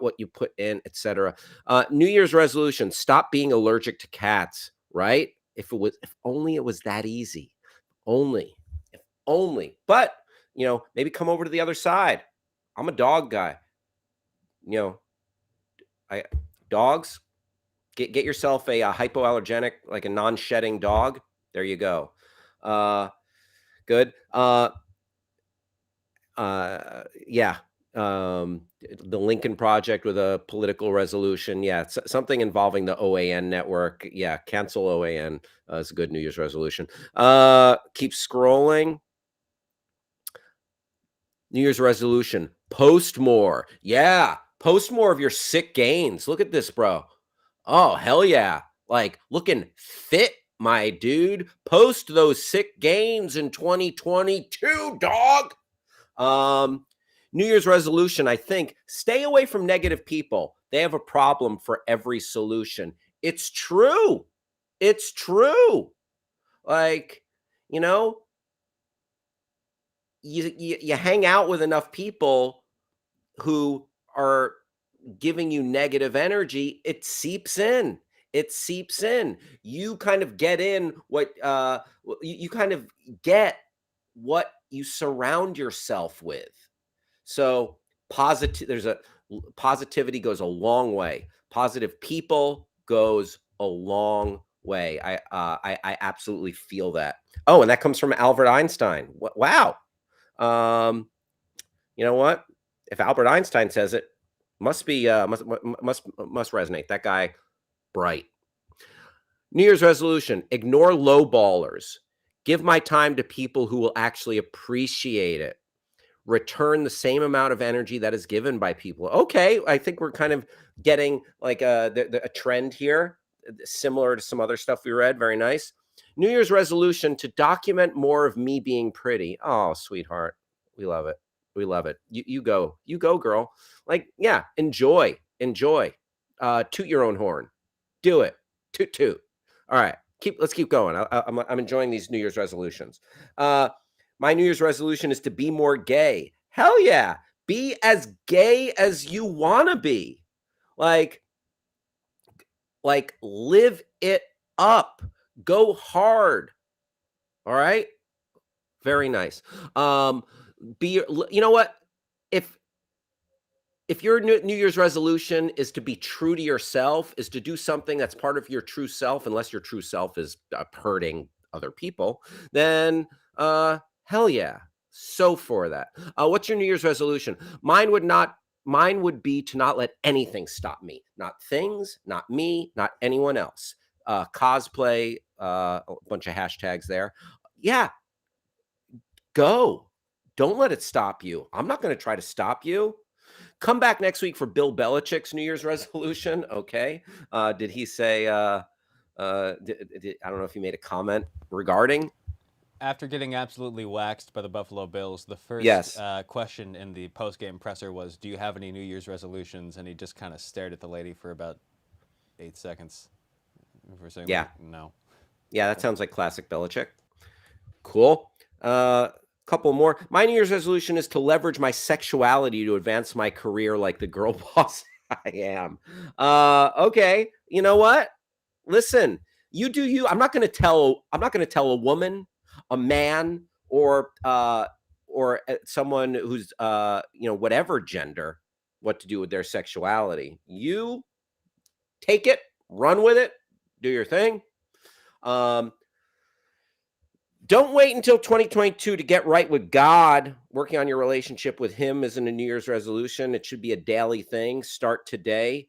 what you put in, etc. New Year's resolution: stop being allergic to cats. Right? If only it was that easy. Only, if only. But maybe come over to the other side. I'm a dog guy. You know, I dogs, get yourself a hypoallergenic, like a non-shedding dog. There you go. Uh, good. Yeah. The Lincoln Project with a political resolution. Yeah, something involving the OAN network. Yeah, cancel OAN is a good New Year's resolution. Keep scrolling. New Year's resolution: post more. Yeah, post more of your sick gains. Look at this, bro. Oh, hell yeah. Like looking fit, my dude. Post those sick gains in 2022, dog. Um, New Year's resolution, I think, stay away from negative people. They have a problem for every solution. It's true. It's true. Like, you know, you hang out with enough people who are giving you negative energy, it seeps in. It seeps in. You kind of get in what you kind of get what you surround yourself with. So positivity goes a long way. Positive people goes a long way. I absolutely feel that. Oh, and that comes from Albert Einstein. Wow. Um, you know what? If Albert Einstein says it, must resonate. That guy, bright. New Year's resolution, ignore low ballers. Give my time to people who will actually appreciate it. Return the same amount of energy that is given by people. Okay, I think we're kind of getting like a trend here, similar to some other stuff we read. Very nice. New Year's resolution to document more of me being pretty. Oh, sweetheart, we love it. We love it. You go, girl. Like, yeah, enjoy. Toot your own horn. Do it. Toot toot. All right, let's keep going. I'm enjoying these New Year's resolutions. My New Year's resolution is to be more gay. Hell yeah. Be as gay as you want to be. Like live it up. Go hard. All right? Very nice. You know what? If your New Year's resolution is to be true to yourself, is to do something that's part of your true self, unless your true self is hurting other people, then hell yeah, so for that. What's your New Year's resolution? Mine would be to not let anything stop me. Not things, not me, not anyone else. Cosplay, a bunch of hashtags there. Yeah, go. Don't let it stop you. I'm not going to try to stop you. Come back next week for Bill Belichick's New Year's resolution. Okay. Did he say, I don't know if he made a comment regarding? After getting absolutely waxed by the Buffalo Bills, the first Yes. question in the post-game presser was, "Do you have any New Year's resolutions?" And he just kind of stared at the lady for about 8 seconds before saying, Yeah. "No." Yeah, that sounds like classic Belichick. Cool. Couple more. My New Year's resolution is to leverage my sexuality to advance my career like the girl boss I am. Okay. You know what? Listen, you do you. I'm not going to tell a woman, a man, or someone who's whatever gender what to do with their sexuality. You take it, run with it, do your thing. Don't wait until 2022 to get right with God. Working on your relationship with Him isn't a New Year's resolution. It should be a daily thing. Start today.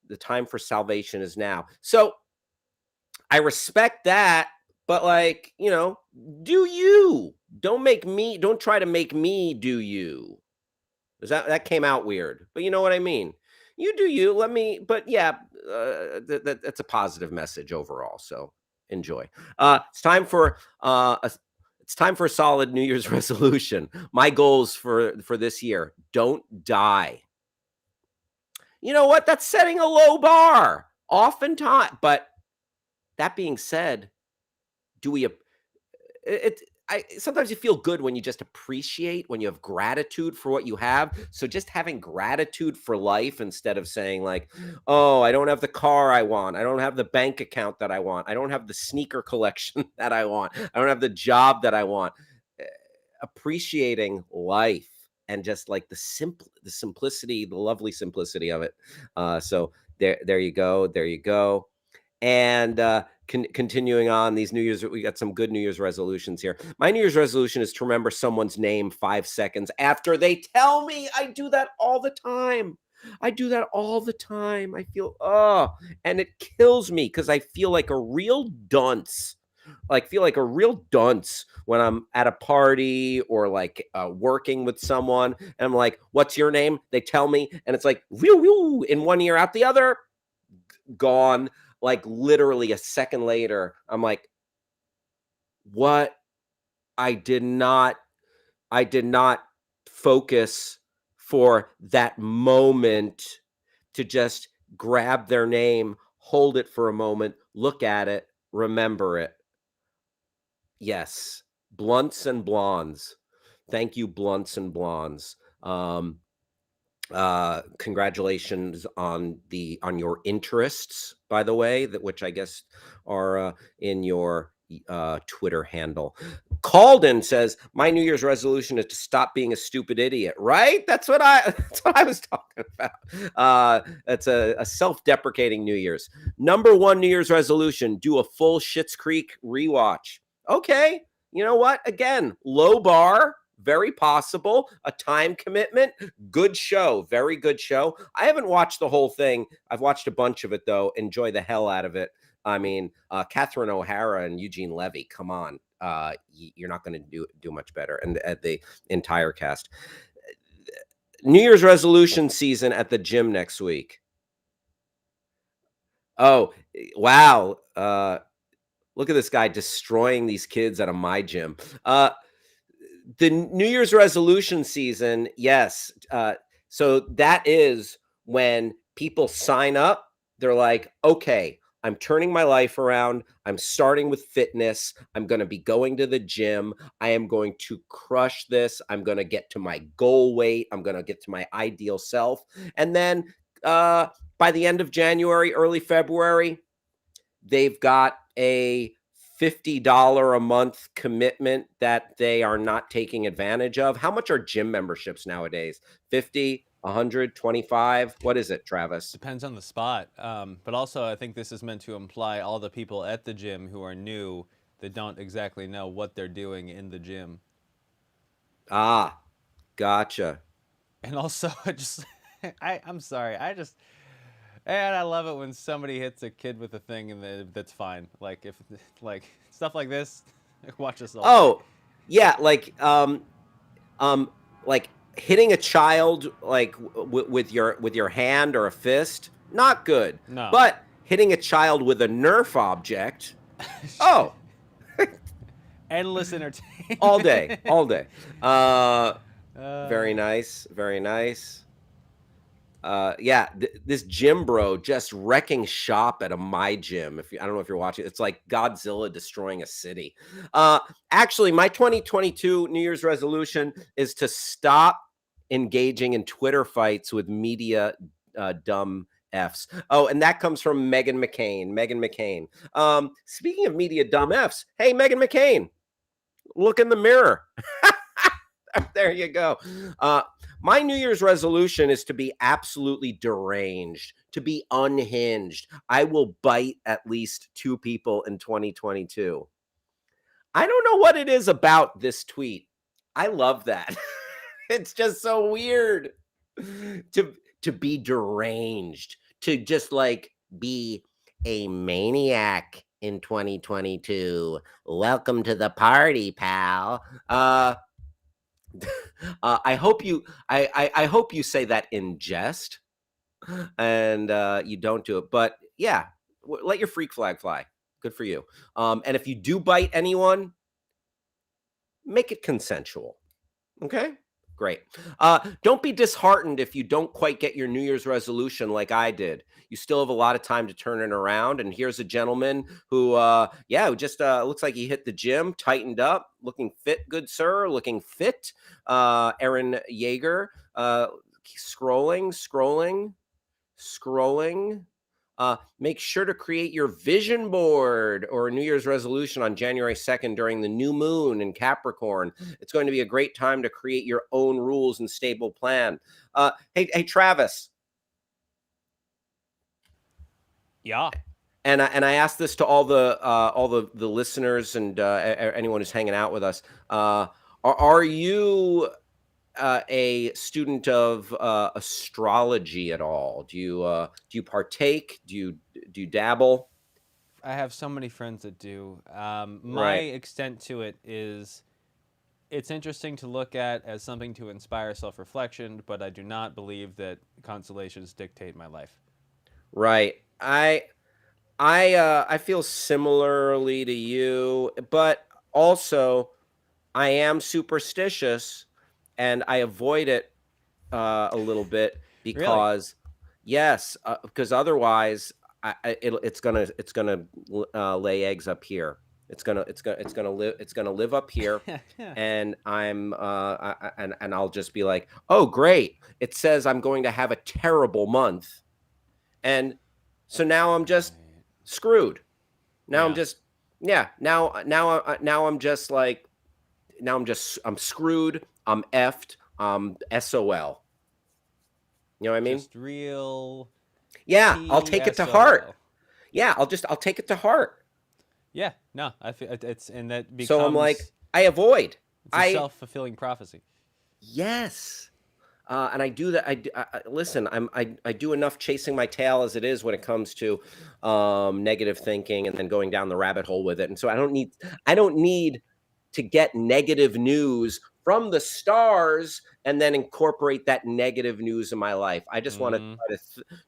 The time for salvation is now. So I respect that, but do you. Don't try to make me do you. That came out weird, but you know what I mean. You do you. But yeah, that's a positive message overall. So enjoy. It's time for a solid New Year's resolution. My goals for this year: don't die. You know what? That's setting a low bar, oftentimes. But that being said, do we sometimes you feel good when you just appreciate, when you have gratitude for what you have. So just having gratitude for life instead of saying like, oh, I don't have the car I want. I don't have the bank account that I want. I don't have the sneaker collection that I want. I don't have the job that I want. Appreciating life and just like the simplicity, the lovely simplicity of it. So there you go. There you go. And continuing on these New Year's, we got some good New Year's resolutions here. My New Year's resolution is to remember someone's name 5 seconds after they tell me. I do that all the time. I feel, and it kills me because I feel like a real dunce. When I'm at a party or like working with someone. And I'm like, what's your name? They tell me. And it's like, whew, whew, in one ear, out the other, gone. Like literally a second later, I'm like, what? I did not focus for that moment to just grab their name, hold it for a moment, look at it, remember it. Yes, blunts and blondes. Thank you, blunts and blondes. Congratulations on your interests, by the way, which I guess are in your Twitter handle. Calden says, my New Year's resolution is to stop being a stupid idiot. Right? That's what I was talking about. That's a self-deprecating New Year's. Number one New Year's resolution: do a full Schitt's Creek rewatch. Okay, you know what? Again, low bar, very possible. A time commitment. Good show. Very good show. I haven't watched the whole thing. I've watched a bunch of it, though. Enjoy the hell out of it. I mean, Catherine O'Hara and Eugene Levy. Come on, you're not going to do much better. And the entire cast. New Year's resolution season at the gym next week. Oh, wow. Look at this guy destroying these kids at a my gym. The New Year's resolution season, yes. So that is when people sign up. They're like, okay, I'm turning my life around. I'm starting with fitness. I'm going to be going to the gym. I am going to crush this. I'm going to get to my goal weight. I'm going to get to my ideal self. And then by the end of January, early February, they've got a $50 a month commitment that they are not taking advantage of. How much are gym memberships nowadays? 50, 125? What is it, Travis? Depends on the spot. But also, I think this is meant to imply all the people at the gym who are new that don't exactly know what they're doing in the gym. Ah, gotcha. And also, I'm sorry. And I love it when somebody hits a kid with a thing and that's fine. Like if like stuff like this, watch us all day. Oh, yeah, like hitting a child like with your hand or a fist, not good. No. But hitting a child with a Nerf object, oh, Endless entertainment. all day, all day. Very nice, very nice. Yeah, this gym bro just wrecking shop at a my gym. I don't know if you're watching, it's like Godzilla destroying a city. Actually, my 2022 New Year's resolution is to stop engaging in Twitter fights with media dumb Fs. Oh, and that comes from Megan McCain. Megan McCain. Speaking of media dumb Fs, hey Megan McCain, look in the mirror. There you go. My New Year's resolution is to be absolutely deranged, to be unhinged. I will bite at least 2 people in 2022. I don't know what it is about this tweet. I love that. It's just so weird to be deranged, to just like be a maniac in 2022. Welcome to the party, pal. I hope I hope you say that in jest, and you don't do it. But yeah, let your freak flag fly. Good for you. And if you do bite anyone, make it consensual. Okay. Great. Don't be disheartened if you don't quite get your New Year's resolution like I did. You still have a lot of time to turn it around. And here's a gentleman who, who just looks like he hit the gym, tightened up, looking fit, good sir, looking fit. Aaron Yeager, scrolling. Make sure to create your vision board or New Year's resolution on January 2nd during the new moon in Capricorn. It's going to be a great time to create your own rules and stable plan. Hey, Travis. Yeah. And I asked this to all the listeners and anyone who's hanging out with us. Are you a student of astrology at all? Do you partake? Do you dabble? I have so many friends that do. My Right. extent to it is it's interesting to look at as something to inspire self-reflection, but I do not believe that constellations dictate my life. Right. I feel similarly to you, but also I am superstitious and I avoid it a little bit Really? because yes, because otherwise it's gonna lay eggs up here. It's gonna live up here, and and I'll just be like, oh great, it says I'm going to have a terrible month, and so now I'm just Right. screwed. Now I'm Yeah. just now I'm just like I'm screwed. I'm effed. SOL. You know what I mean? Just real Yeah, I'll take it to heart. TSOL. Yeah, I'll take it to heart. Yeah, no, I feel it's and that So I'm like, becomes I avoid. it's a self-fulfilling prophecy. Yes. And I do that. Listen. I do enough chasing my tail as it is when it comes to negative thinking and then going down the rabbit hole with it. And so I don't need to get negative news from the stars and then incorporate that negative news in my life. I just want to Mm,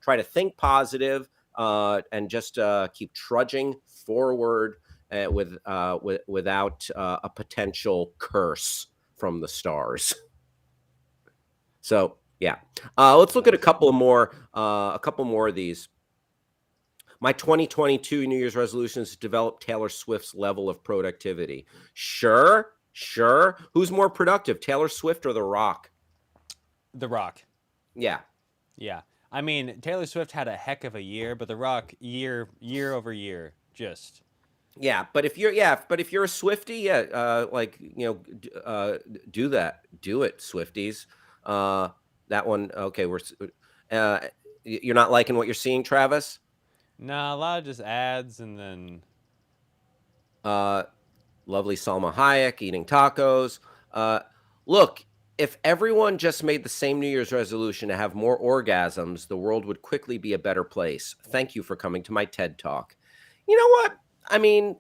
try to think positive and just keep trudging forward without a potential curse from the stars. So yeah, let's look at nice. a couple more of these. My 2022 New Year's resolution is to develop Taylor Swift's level of productivity. Sure, sure. Who's more productive, Taylor Swift or The Rock? The Rock. Yeah, Yeah. I mean, Taylor Swift had a heck of a year, but The Rock year over year just yeah. But if you're a Swifty, yeah, like do that, do it, Swifties. Uh, that one, okay. You're not liking what you're seeing, Travis. nah, a lot of just ads and then Uh, Lovely Salma Hayek eating tacos. Uh, Look, if everyone just made the same New Year's resolution to have more orgasms, the world would quickly be a better place. Thank you for coming to my TED Talk. You know what? I mean,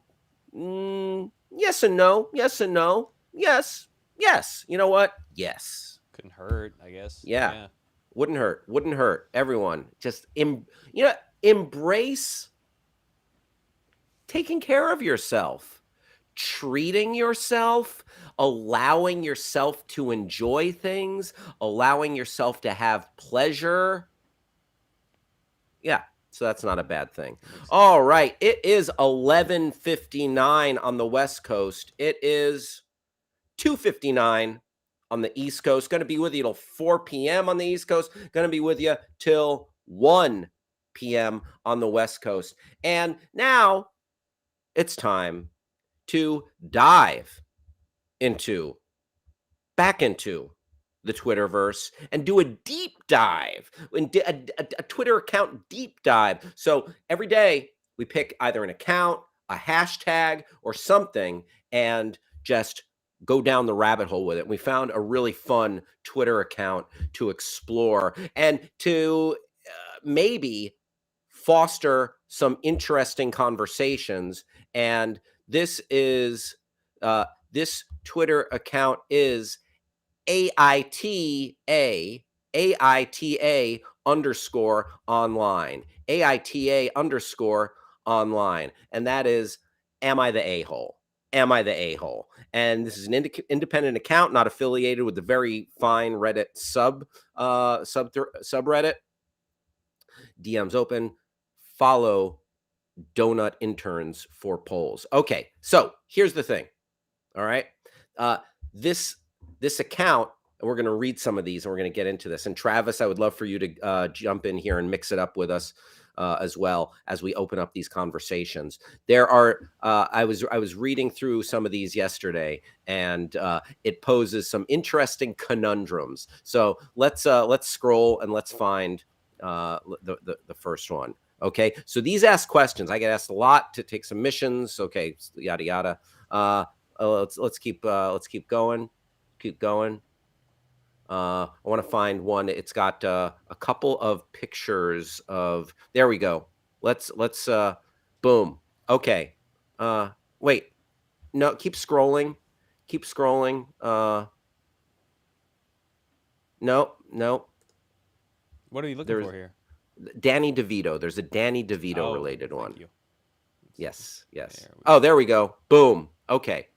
yes and no. Yes and no. Yes. Yes. You know what? Yes. couldn't hurt, I guess. Yeah. Yeah. Wouldn't hurt. Wouldn't hurt. Everyone just embrace taking care of yourself, treating yourself, allowing yourself to enjoy things, allowing yourself to have pleasure. Yeah, so that's not a bad thing. Makes All right, it is 11:59 on the West Coast. It is 2:59 on the East Coast. Going to be with you till 4 p.m. on the East Coast. Going to be with you till 1 p.m. on the West Coast. And now it's time to dive into back into the Twitterverse and do a deep dive, a Twitter account deep dive. So every day we pick either an account, a hashtag, or something, and just go down the rabbit hole with it. We found a really fun Twitter account to explore and to maybe foster some interesting conversations. And this is this Twitter account is AITA AITA underscore online. AITA underscore online. And that is, am I the a-hole? Am I the a-hole? And this is an independent account, not affiliated with the very fine Reddit subreddit. DMs open. Follow donut interns for polls. Okay, so here's the thing. All right, uh, this account, and we're going to read some of these, and we're going to get into this. And Travis, I would love for you to jump in here and mix it up with us as well as we open up these conversations. There are I was reading through some of these yesterday, and it poses some interesting conundrums. So let's scroll and let's find the first one. Okay, so these ask questions. I get asked a lot to take submissions. Okay, yada yada. Let's keep going. Keep going. I want to find one. It's got a couple of pictures of. There we go. Let's boom. Okay. Wait. No. Keep scrolling. Keep scrolling. No. No. What are you looking There's for here? Danny DeVito. There's a Danny DeVito Oh, related one. thank you. Yes, yes. There we Oh, go. there we go. Boom. Okay.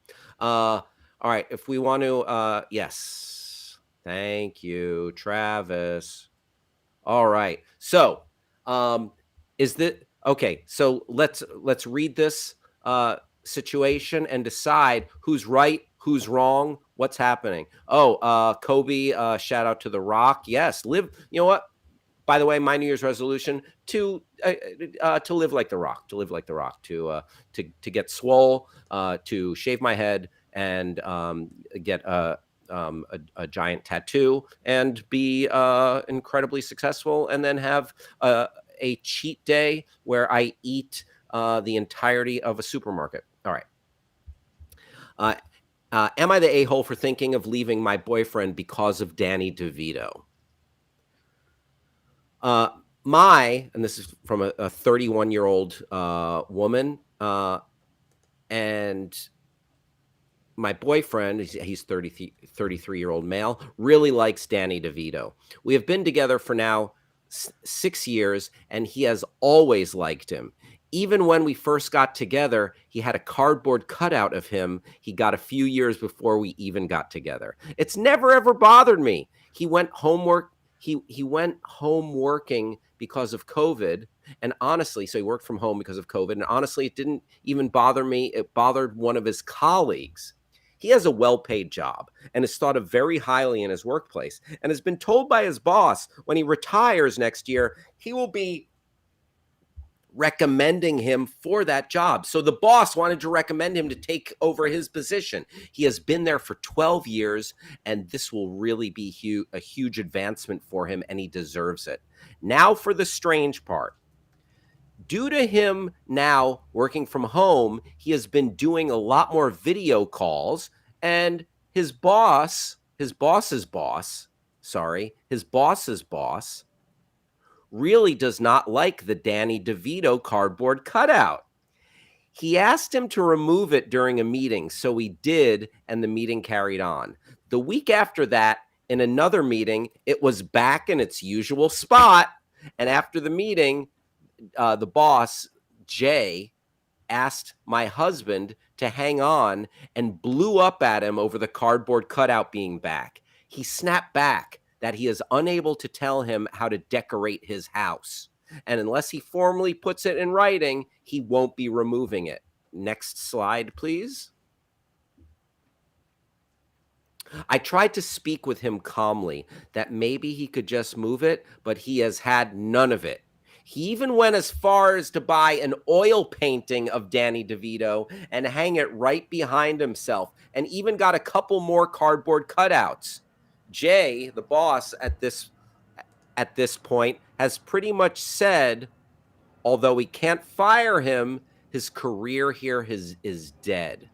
All right. If we want to, yes. Thank you, Travis. All right. So, is that okay? So let's read this situation and decide who's right, who's wrong, what's happening. Oh, Kobe, shout out to The Rock. Yes, live. You know what? By the way, my New Year's resolution to live like The Rock, to live like The Rock, to get swole, to shave my head, and get a giant tattoo, and be incredibly successful, and then have a cheat day where I eat the entirety of a supermarket. All right. Am I the a-hole for thinking of leaving my boyfriend because of Danny DeVito? Uh, and this is from a 31-year-old woman, and my boyfriend, he's 33-year-old male, really likes Danny DeVito. We have been together for now 6 years, and he has always liked him. Even when we first got together, he had a cardboard cutout of him he got a few years before we even got together. It's never ever bothered me. He went home working because of COVID, and honestly, so he worked from home because of COVID, and honestly, it didn't even bother me. It bothered one of his colleagues. He has a well-paid job and is thought of very highly in his workplace, and has been told by his boss when he retires next year, he will be recommending him for that job. So the boss wanted to recommend him to take over his position. He has been there for 12 years, and this will really be a huge advancement for him, and he deserves it. Now for the strange part. Due to him now working from home, he has been doing a lot more video calls, and his boss's boss, really does not like the Danny DeVito cardboard cutout. He asked him to remove it during a meeting, so he did, and the meeting carried on. The week after that, in another meeting, it was back in its usual spot, and after the meeting, the boss, Jay, asked my husband to hang on and blew up at him over the cardboard cutout being back. He snapped back that he is unable to tell him how to decorate his house. And unless he formally puts it in writing, he won't be removing it. Next slide, please. I tried to speak with him calmly that maybe he could just move it, but he has had none of it. He even went as far as to buy an oil painting of Danny DeVito and hang it right behind himself, and even got a couple more cardboard cutouts. Jay, the boss at this point, has pretty much said, although he can't fire him, his career here is dead.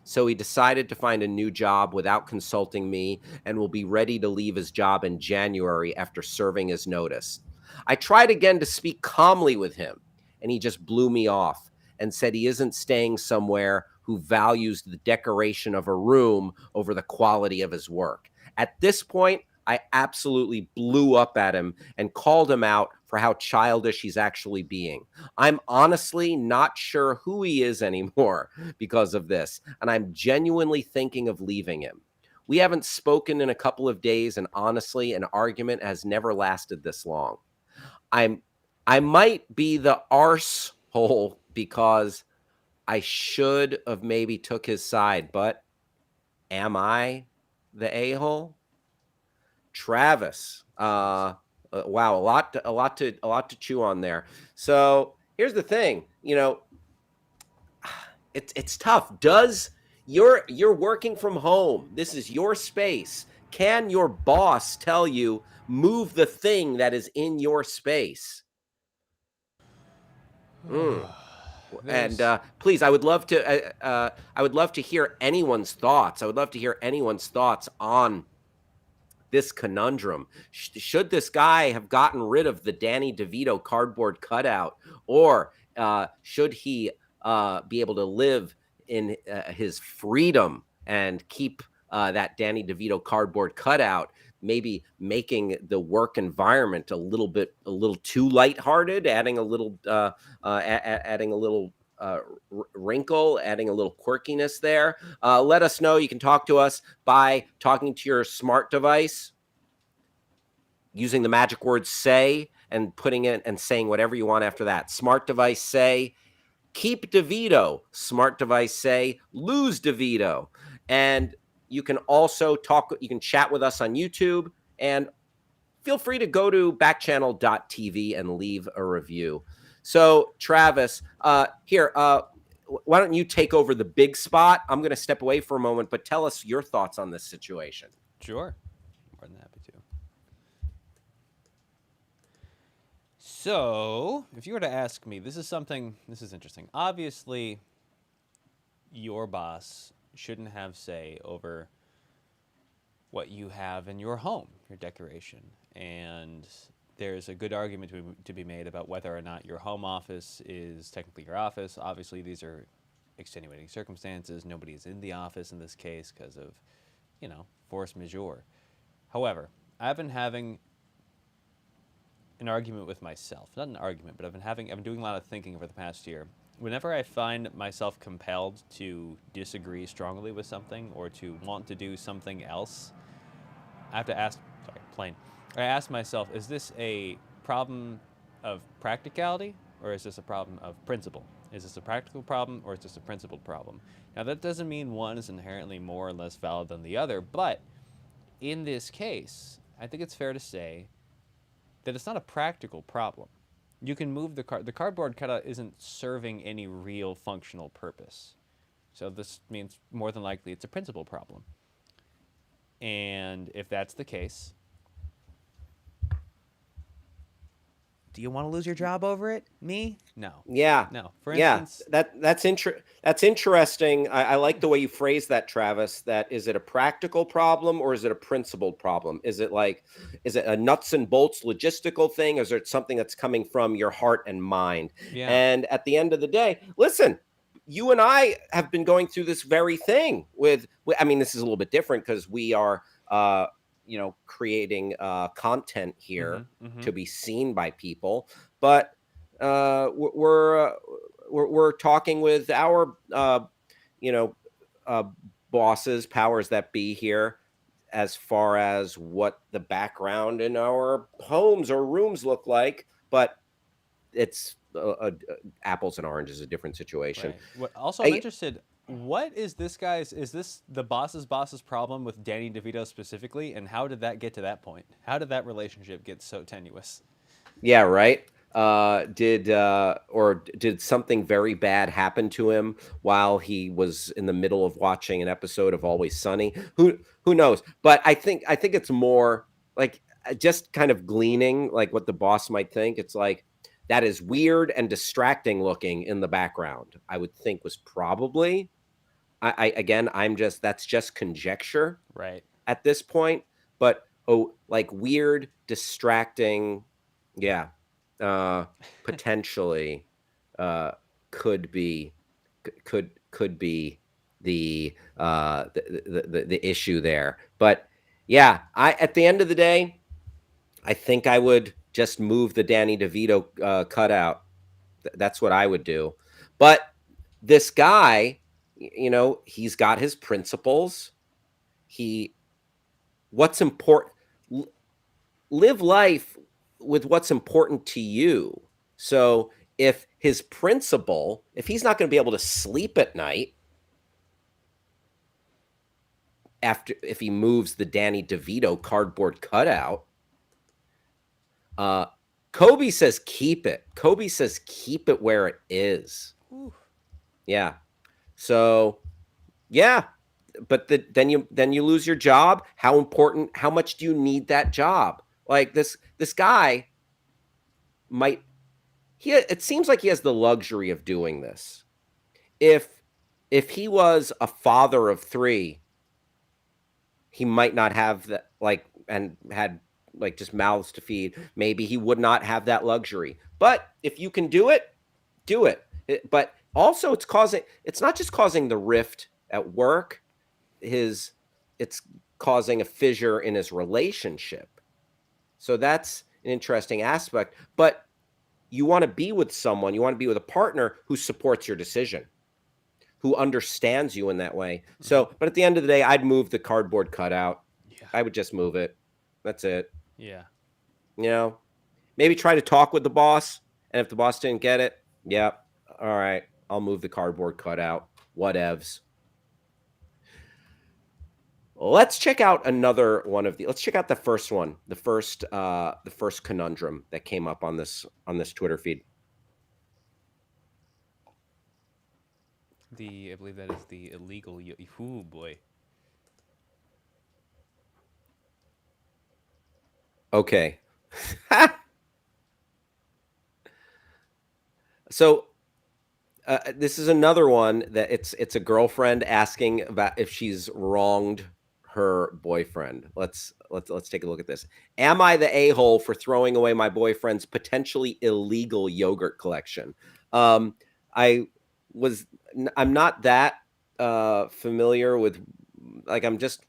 So he decided to find a new job without consulting me, and will be ready to leave his job in January after serving his notice. I tried again to speak calmly with him, and he just blew me off and said he isn't staying somewhere who values the decoration of a room over the quality of his work. At this point, I absolutely blew up at him and called him out for how childish he's actually being. I'm honestly not sure who he is anymore because of this, and I'm genuinely thinking of leaving him. We haven't spoken in a couple of days, and honestly, an argument has never lasted this long. I'm I might be the arsehole because I should have maybe took his side, but am I the a-hole? Travis. Wow, a lot to chew on there. So here's the thing, it's tough. Does you're working from home? This is your space. Can your boss tell you move the thing that is in your space? Mm. And There's please, I would love to hear anyone's thoughts. I would love to hear anyone's thoughts on this conundrum. Should this guy have gotten rid of the Danny DeVito cardboard cutout, or should he be able to live in his freedom and keep that Danny DeVito cardboard cutout? Maybe making the work environment a little too lighthearted, adding a little, adding a little wrinkle, adding a little quirkiness there. Let us know. You can talk to us by talking to your smart device, using the magic word say, and putting it and saying whatever you want after that. Smart device say, keep DeVito. Smart device say, lose DeVito. And you can also you can chat with us on YouTube, and feel free to go to backchannel.tv and leave a review. So, Travis, here, why don't you take over the big spot? I'm going to step away for a moment, but tell us your thoughts on this situation. Sure. More than happy to. So, if you were to ask me, this is interesting. Obviously, your boss shouldn't have say over what you have in your home, your decoration. And there's a good argument to be made about whether or not your home office is technically your office. Obviously, these are extenuating circumstances. Nobody is in the office in this case because of, force majeure. However, I've been having an argument with myself. Not an argument, but I've been doing a lot of thinking over the past year. Whenever I find myself compelled to disagree strongly with something or to want to do something else, I have to ask, sorry, plane. I ask myself, is this a problem of practicality or is this a problem of principle? Is this a practical problem or is this a principled problem? Now, that doesn't mean one is inherently more or less valid than the other, but in this case, I think it's fair to say that it's not a practical problem. You can move the cardboard cutout isn't serving any real functional purpose. So this means more than likely it's a principle problem. And if that's the case, do you want to lose your job over it? Me? No. Yeah. No. For Yeah. instance, That's interesting. I like the way you phrase that, Travis. That is it a practical problem or is it a principled problem? Is it a nuts and bolts logistical thing? Or is it something that's coming from your heart and mind? yeah. And at the end of the day, listen, you and I have been going through this very thing I mean, this is a little bit different because we are creating content here to be seen by people, but we're talking with our bosses, powers that be here, as far as what the background in our homes or rooms look like, but it's apples and oranges, a different situation. Right. Also, I'm interested. What is this guy's? Is this the boss's problem with Danny DeVito specifically? And how did that get to that point? How did that relationship get so tenuous? Yeah, right. Did something very bad happen to him while he was in the middle of watching an episode of Always Sunny? Who knows? But I think it's more like just kind of gleaning like what the boss might think. It's like that is weird and distracting looking in the background. I would think was probably that's just conjecture Right. at this point, but like weird, distracting, yeah, potentially could be could be the issue there. But yeah, at the end of the day, I think I would just move the Danny DeVito cutout. That's what I would do. But this guy, he's got his principles. What's important, live life with what's important to you. So if his principle, if he's not going to be able to sleep at night if he moves the Danny DeVito cardboard cutout, Kobe says keep it. Kobe says keep it where it is. Ooh. Yeah. So yeah, but then you lose your job. How much do you need that job? Like this guy it seems like he has the luxury of doing this. If he was a father of 3, he might not have that, and had just mouths to feed. Maybe he would not have that luxury. But if you can do it, do it. But also it's not just causing the rift at work. It's causing a fissure in his relationship. So that's an interesting aspect. But you want to be with someone, you want to be with a partner who supports your decision, who understands you in that way. So, but at the end of the day, I'd move the cardboard cutout. Yeah. I would just move it. That's it. Yeah. Maybe try to talk with the boss. And if the boss didn't get it, yeah, all right, I'll move the cardboard cutout. Whatevs. Let's check out another one let's check out the first one, the first conundrum that came up on this Twitter feed. I believe that is the illegal. Ooh, boy. Okay. So this is another one that it's a girlfriend asking about if she's wronged her boyfriend. Let's take a look at this. Am I the a-hole for throwing away my boyfriend's potentially illegal yogurt collection? I was I'm not that familiar with, like, I'm just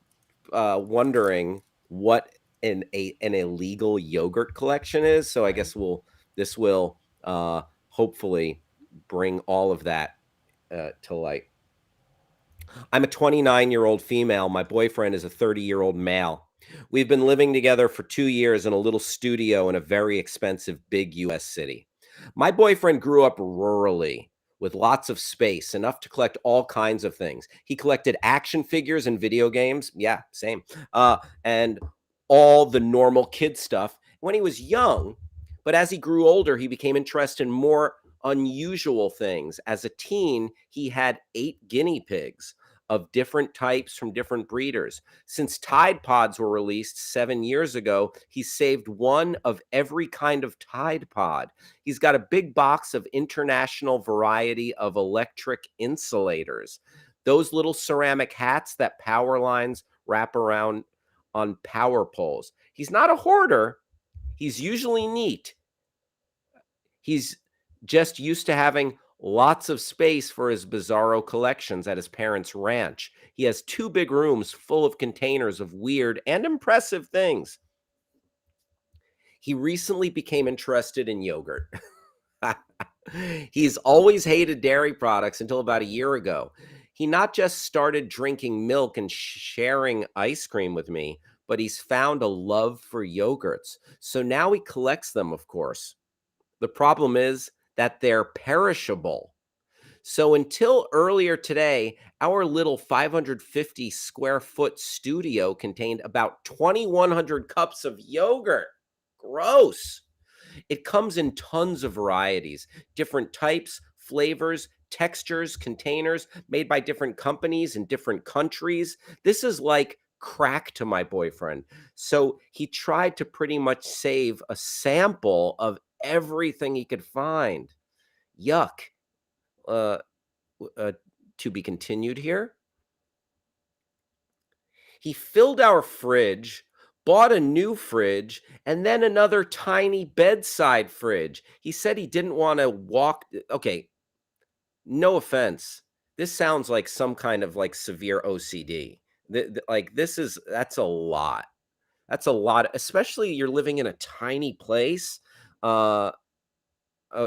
wondering what an illegal yogurt collection is. So I guess this will hopefully bring all of that to light. I'm a 29-year-old female. My boyfriend is a 30-year-old male. We've been living together for 2 years in a little studio in a very expensive big US city. My boyfriend grew up rurally with lots of space, enough to collect all kinds of things. He collected action figures and video games. Yeah, same. And all the normal kid stuff when he was young. But as he grew older, he became interested in more unusual things. As a teen, he had 8 guinea pigs of different types from different breeders. Since Tide Pods were released 7 years ago, he's saved one of every kind of Tide Pod. He's got a big box of international variety of electric insulators. Those little ceramic hats that power lines wrap around on power poles. He's not a hoarder. He's usually neat. He's just used to having lots of space for his bizarro collections at his parents' ranch. He has 2 big rooms full of containers of weird and impressive things. He recently became interested in yogurt. He's always hated dairy products until about a year ago. He not just started drinking milk and sharing ice cream with me, but he's found a love for yogurts. So now he collects them, of course. The problem is that they're perishable. So until earlier today, our little 550 square foot studio contained about 2,100 cups of yogurt. Gross. It comes in tons of varieties, different types, flavors, textures, containers made by different companies in different countries. This is like crack to my boyfriend. So he tried to pretty much save a sample of everything he could find. Yuck. Uh, to be continued here. He filled our fridge, bought a new fridge, and then another tiny bedside fridge. He said he didn't want to walk. Okay, no offense. This sounds like some kind of like severe OCD. Like that's a lot. That's a lot, especially you're living in a tiny place. Uh,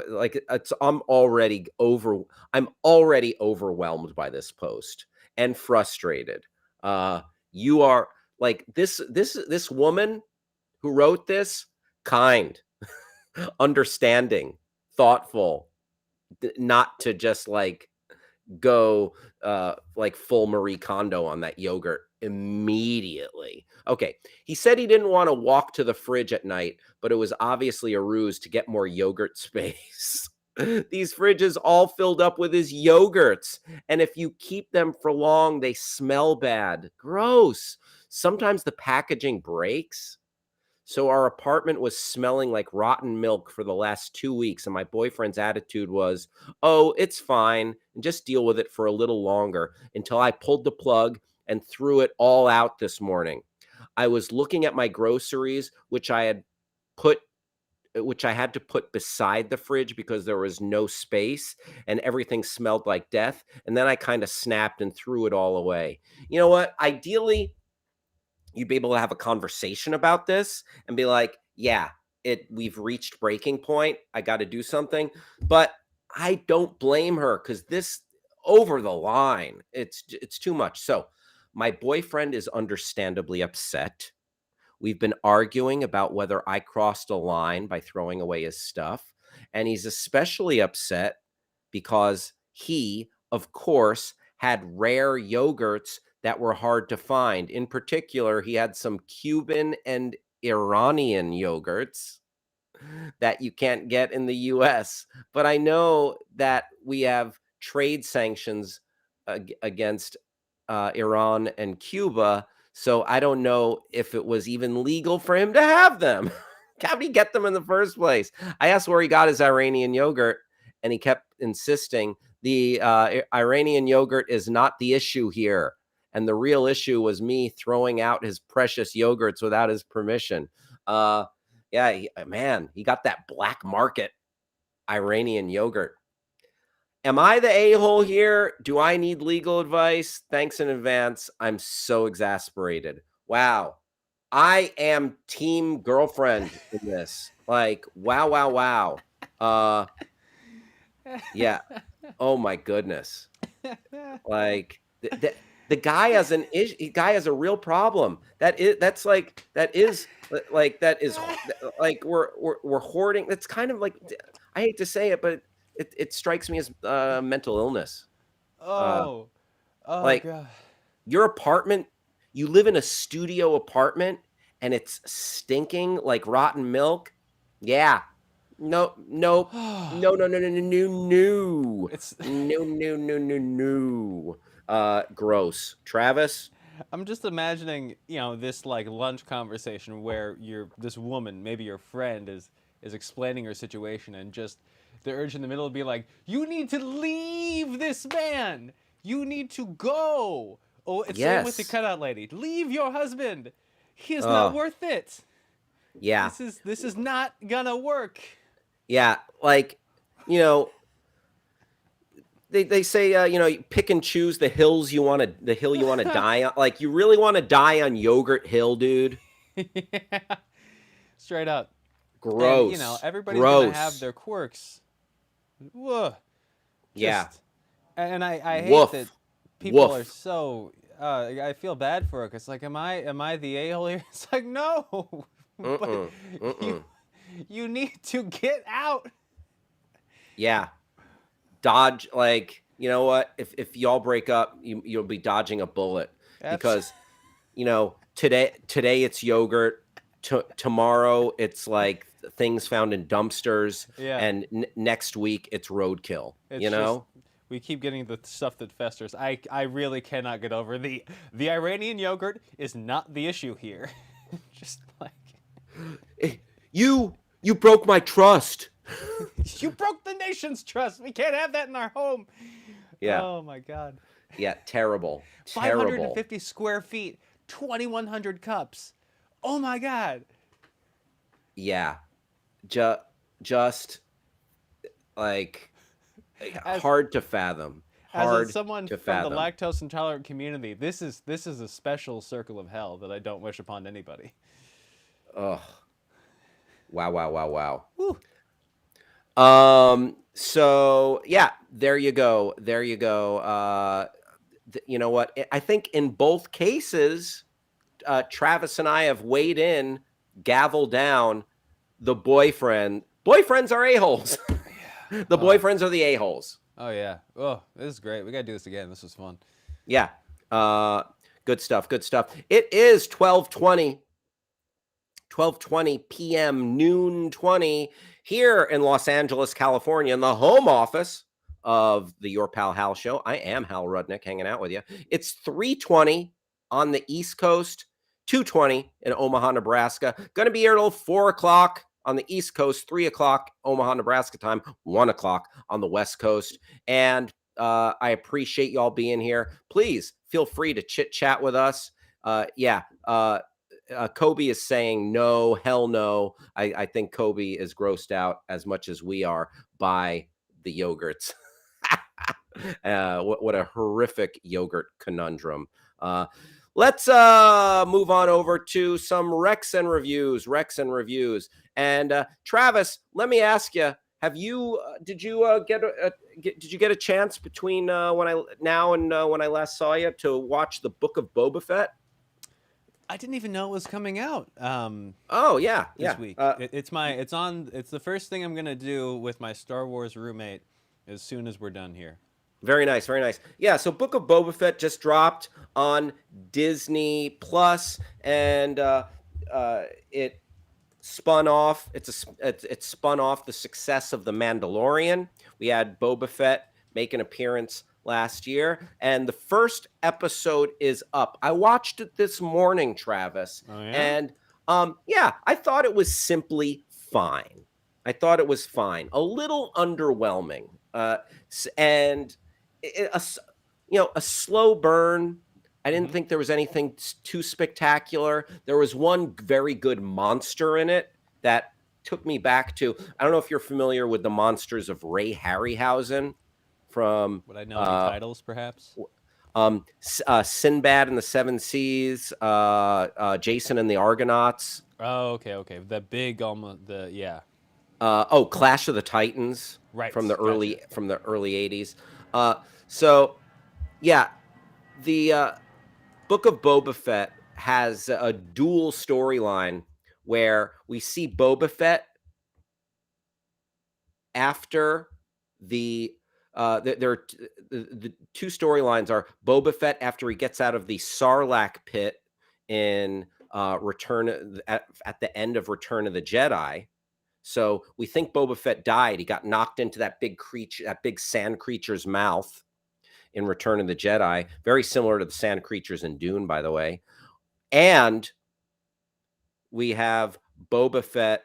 like I'm already overwhelmed by this post and frustrated. Uh, you are like this woman who wrote this, kind, understanding, thoughtful, not to just like go like full Marie Kondo on that yogurt immediately. Okay. He said he didn't want to walk to the fridge at night, but it was obviously a ruse to get more yogurt space. These fridges all filled up with his yogurts. And if you keep them for long, they smell bad. Gross. Sometimes the packaging breaks. So our apartment was smelling like rotten milk for the last 2 weeks, and my boyfriend's attitude was, "Oh, it's fine, and just deal with it for a little longer," until I pulled the plug and threw it all out this morning. I was looking at my groceries, put which I had to put beside the fridge because there was no space and everything smelled like death, and then I kind of snapped and threw it all away. You know what? Ideally, you'd be able to have a conversation about this and be like, yeah, we've reached breaking point. I got to do something. But I don't blame her because this over the line. It's too much. So my boyfriend is understandably upset. We've been arguing about whether I crossed a line by throwing away his stuff. And he's especially upset because he, of course, had rare yogurts that were hard to find. In particular, he had some Cuban and Iranian yogurts that you can't get in the US. But I know that we have trade sanctions against Iran and Cuba. So I don't know if it was even legal for him to have them. How did he get them in the first place? I asked where he got his Iranian yogurt, and he kept insisting the Iranian yogurt is not the issue here. and the real issue was me throwing out his precious yogurts without his permission. Yeah, man, he got that black market Iranian yogurt. Am I the a-hole here? Do I need legal advice? Thanks in advance. I'm so exasperated. Wow. I am team girlfriend in this. Like, wow, wow, wow. Yeah. Oh my goodness. Like the guy has an issue. The guy has a real problem. That is like we're hoarding. It's kind of like, I hate to say it, but it strikes me as mental illness. Oh, oh Like God. your apartment, you live in a studio apartment and it's stinking like rotten milk. Yeah. No, no, no, no, no, no, no, no, no, It's. no, no, no, no, no. Gross. Travis? I'm just imagining, this like lunch conversation where this woman, maybe your friend, is explaining her situation, and just the urge in the middle would be like, "You need to leave this man. You need to go." Oh, it's same with the Yes. cutout lady. Leave your husband. He is not Oh, worth it. yeah. This is not gonna work. Yeah. Like, you know, they say, you pick and choose the hill you want to die on. Like, you really want to die on Yogurt Hill, dude? Yeah, straight up. And Gross. everybody's gonna have Gross. their quirks. Whoa. Yeah. Just and I hate that Woof. people are Woof. so I feel bad for it. It's like, am I the a-hole here? It's like, no. But Mm-mm. you Mm-mm. you need to get out. Yeah. Dodge, like, you know what? If y'all break up, you'll be dodging a bullet Abs- because, today it's yogurt. Tomorrow it's like things found in dumpsters, yeah, and next week it's roadkill. it's just we keep getting the stuff that festers. I really cannot get over the Iranian yogurt is not the issue here. Just like, You broke my trust. you broke the nation's trust. We can't have that in our home. Yeah. Oh my God. Yeah. Terrible. Terrible. 550 square feet, 2,100 cups. Oh my God. Yeah. Just like As hard to fathom. as Hard someone to from the fathom. lactose intolerant community, this is a special circle of hell that I don't wish upon anybody. Ugh. Wow, wow, wow, wow. Whew. So yeah, there you go. There you go. You know what? I think in both cases, Travis and I have weighed in, gavel down the boyfriend. Boyfriends are a-holes. The Oh, boyfriends are the a-holes. oh yeah. Oh, this is great. We gotta do this again. This was fun. Yeah. Good stuff. Good stuff. It is 12:20 p.m., noon 20 here in Los Angeles, California, in the home office of the Your Pal Hal show. I am Hal Rudnick hanging out with you. It's 3:20 on the East Coast, 2:20 in Omaha, Nebraska. Going to be here till 4 o'clock on the East Coast, 3 o'clock Omaha, Nebraska time, 1 o'clock on the West Coast. And I appreciate y'all being here. Please feel free to chit chat with us. Yeah. Kobe is saying no, hell no. I think Kobe is grossed out as much as we are by the yogurts. What a horrific yogurt conundrum. Let's move on over to some Recs and reviews. And Travis, let me ask you: did you get a chance between when I last saw you to watch the Book of Boba Fett? I didn't even know it was coming out. Oh yeah, This yeah. week. It's the first thing I'm gonna do with my Star Wars roommate as soon as we're done here. Very nice, very nice. Yeah, so Book of Boba Fett just dropped on Disney Plus, and it spun off. It spun off the success of The Mandalorian. We had Boba Fett make an appearance last year, and the first episode is up. I watched it this morning, Travis, Oh yeah. and yeah, I thought it was simply fine. I thought it was fine. A little underwhelming, and a slow burn. I didn't Hmm. think there was anything too spectacular. There was one very good monster in it that took me back to. I don't know if you're familiar with the monsters of Ray Harryhausen from Would I know any titles, perhaps? Sinbad and the Seven Seas, Jason and the Argonauts. Oh, okay, okay. The big, almost the yeah. Clash of the Titans Right. from the Gotcha. early 80s. Uh, so yeah, the Book of Boba Fett has a dual storyline where we see Boba Fett after the there are the two storylines are Boba Fett after he gets out of the Sarlacc pit in at the end of Return of the Jedi. So we think Boba Fett died. He got knocked into that big creature, that big sand creature's mouth in Return of the Jedi. Very similar to the sand creatures in Dune, by the way. And we have Boba Fett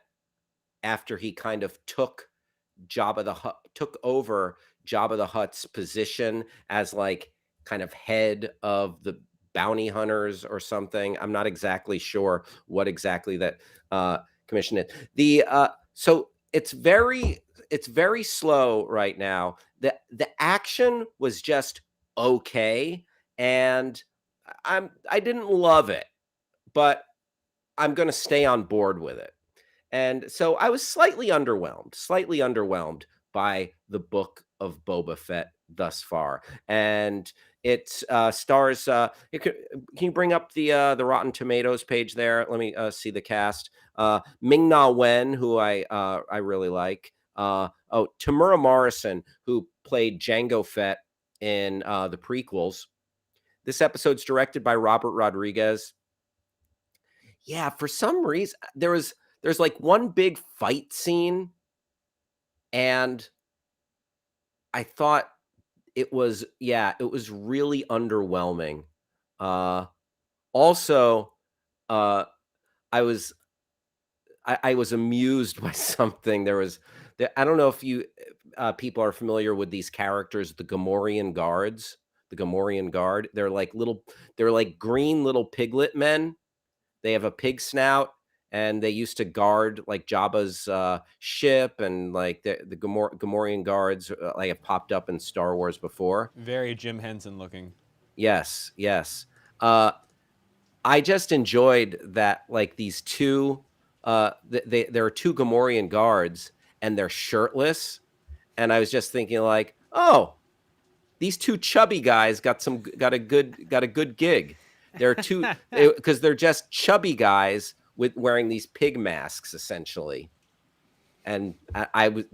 after he kind of took over Jabba the Hutt's position as like kind of head of the bounty hunters or something. I'm not exactly sure what exactly that commission is. So it's very slow right now. The action was just okay, and I didn't love it, but I'm going to stay on board with it. And so I was slightly underwhelmed by the Book of Boba Fett thus far. And it stars. Can you bring up the Rotten Tomatoes page there? Let me see the cast. Ming Na Wen, who I really like. Tamura Morrison, who played Jango Fett in the prequels. This episode's directed by Robert Rodriguez. Yeah, for some reason there's like one big fight scene, and I thought it was really underwhelming. Uh Also, uh I was I was amused by something. I don't know if you people are familiar with these characters, the Gamorrean guards, the Gamorrean guard. They're like green little piglet men. They have a pig snout, and they used to guard like Jabba's ship, and like the Gamorrean guards like have popped up in Star Wars before. Very Jim Henson looking. Yes, yes. Uh, I just enjoyed that like these two. There are two Gamorrean guards, and they're shirtless, and I was just thinking like, oh, these two chubby guys got a good gig. They're two because they're just chubby guys with wearing these pig masks essentially, and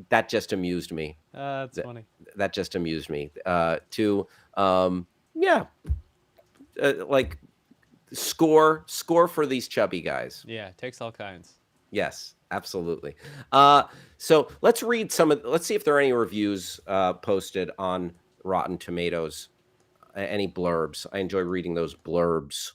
that just amused me. That's That funny. that just amused me. To yeah, like score for these chubby guys. Yeah, takes all kinds. Yes, absolutely. So let's see if there are any reviews posted on Rotten Tomatoes. Any blurbs. I enjoy reading those blurbs.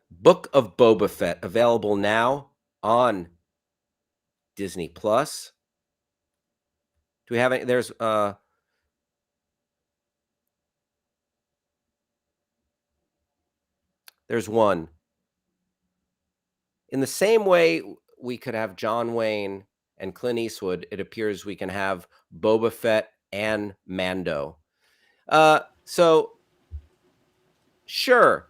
Book of Boba Fett available now on Disney Plus. Do we have any? There's one. In the same way we could have John Wayne and Clint Eastwood, it appears we can have Boba Fett and Mando. So sure.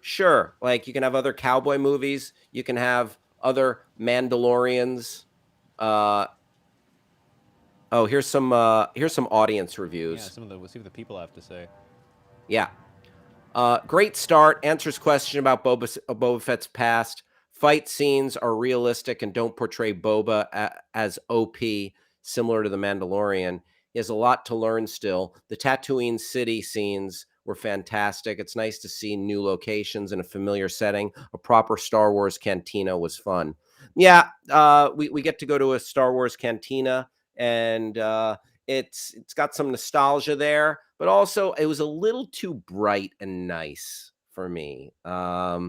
Like you can have other cowboy movies. You can have other Mandalorians. Uh, here's some audience Yeah, reviews. we'll see what the people have to say. Yeah. Great start. Answers question about Boba Fett's past. Fight scenes are realistic and don't portray Boba as OP, similar to the Mandalorian. He has a lot to learn still. The Tatooine City scenes were fantastic. It's nice to see new locations in a familiar setting. A proper Star Wars cantina was fun. Yeah, we get to go to a Star Wars cantina, and it's got some nostalgia there, but also it was a little too bright and nice for me. Yeah,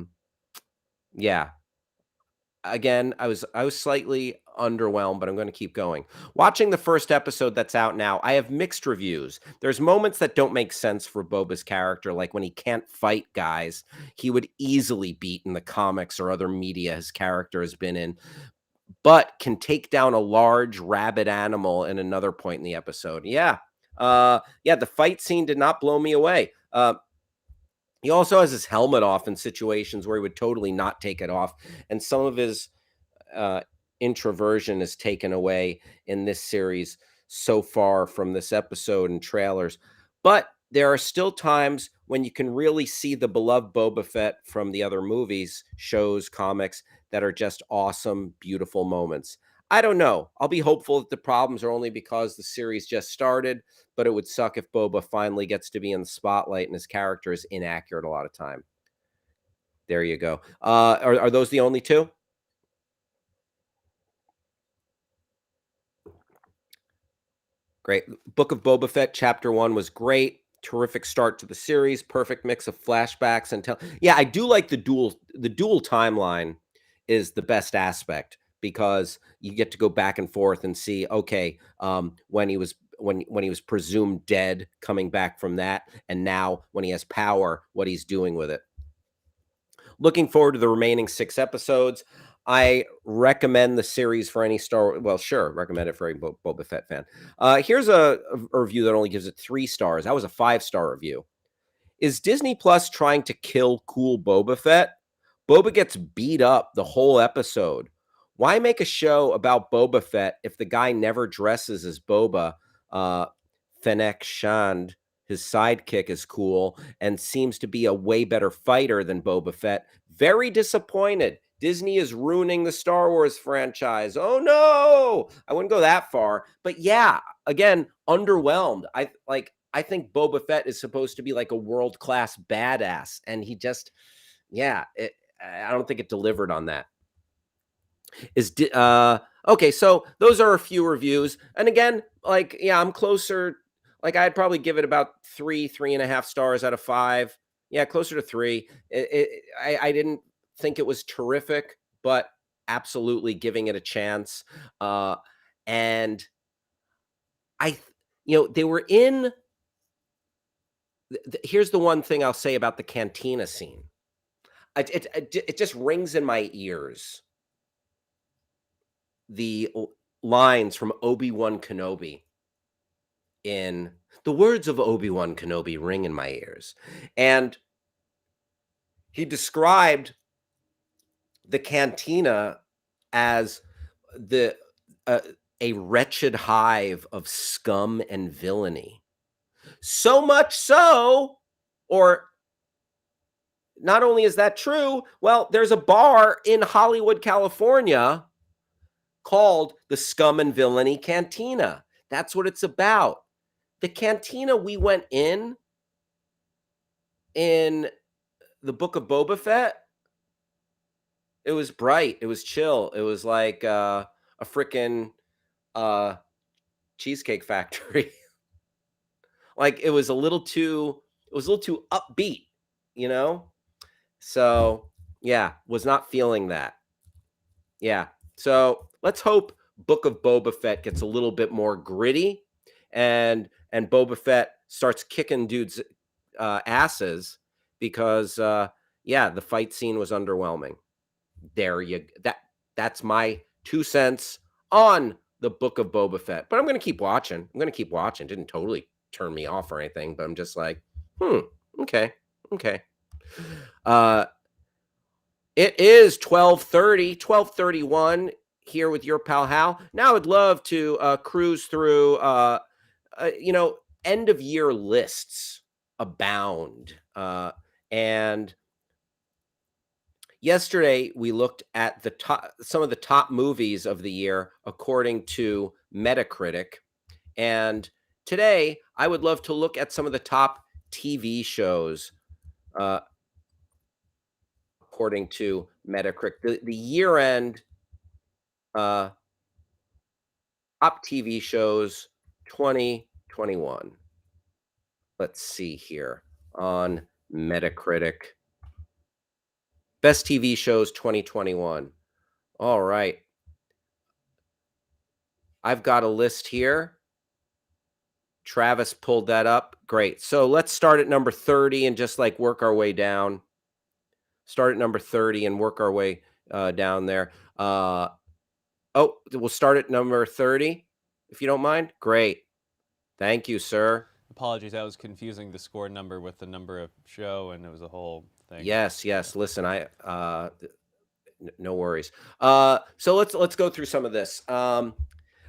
again, I was slightly underwhelmed, but I'm going to keep going. Watching the first episode that's out now, I have mixed reviews. There's moments that don't make sense for Boba's character, like when he can't fight guys he would easily beat in the comics or other media his character has been in, but can take down a large rabid animal in another point in the episode. Yeah. Yeah, the fight scene did not blow me away. He also has his helmet off in situations where he would totally not take it off, and some of his uh, introversion is taken away in this series so far from this episode and trailers. But there are still times when you can really see the beloved Boba Fett from the other movies, shows, comics that are just awesome, beautiful moments. I don't know. I'll be hopeful that the problems are only because the series just started, but it would suck if Boba finally gets to be in the spotlight and his character is inaccurate a lot of time. There you go. Are those the only two? Great. Book of Boba Fett chapter 1 was great. Terrific start to the series. Perfect mix of flashbacks and tell. Yeah, I do like the dual timeline is the best aspect because you get to go back and forth and see okay, when he was when he was presumed dead coming back from that and now when he has power what he's doing with it. Looking forward to the remaining 6 episodes. I recommend the series for any Star well, sure, recommend it for a Boba Fett fan. Here's a review that only gives it 3 stars. That was a 5-star review. Is Disney Plus trying to kill cool Boba Fett? Boba gets beat up the whole episode. Why make a show about Boba Fett if the guy never dresses as Boba? Uh, Fennec Shand, his sidekick, is cool and seems to be a way better fighter than Boba Fett. Very disappointed. Disney is ruining the Star Wars franchise. Oh no! I wouldn't go that far, but yeah, again, underwhelmed. I think Boba Fett is supposed to be like a world class badass, and he just, yeah, I don't think it delivered on that. Okay? So those are a few reviews, and again, like, yeah, I'm closer. Like, I'd probably give it about 3.5 stars out of 5. Yeah, closer to 3. I didn't think it was terrific, but absolutely giving it a chance. And I, they were in here's the one thing I'll say about the cantina scene. It just rings in my ears. The lines from Obi-Wan Kenobi in the words of Obi-Wan Kenobi ring in my ears. And he described the cantina as the uh, a wretched hive of scum and villainy. So much so, or not only is that true, well, there's a bar in Hollywood, California called the Scum and Villainy Cantina. That's what it's about. The cantina we went in the Book of Boba Fett, it was bright, it was chill. It was like a freaking uh cheesecake factory. Like it was a little too upbeat, you know? So, yeah, was not feeling that. Yeah. So let's hope Book of Boba Fett gets a little bit more gritty, and Boba Fett starts kicking dudes' asses because yeah, the fight scene was underwhelming. There you that's my 2 cents on the Book of Boba Fett. But I'm gonna keep watching. I'm gonna keep watching. Didn't totally turn me off or anything, but I'm just like, hmm, okay, okay. Uh it is 12:31 here with your pal Hal. Now I'd love to cruise through you know, end of year lists abound. And yesterday we looked at the top some of the top movies of the year according to Metacritic. And today I would love to look at some of the top TV shows uh, according to Metacritic. The year end uh, top TV shows 2021. Let's see here on Metacritic. Best TV shows 2021. All right. I've got a list here. Travis pulled that up. Great. So let's start at number 30 and just like work our way down. Start at number 30 and work our way down there. We'll start at number 30, if you don't mind. Great. Thank you, sir. Apologies, I was confusing the score number with the number of show, and it was a whole thing. Yes, yes. Listen, no worries. So let's go through some of this.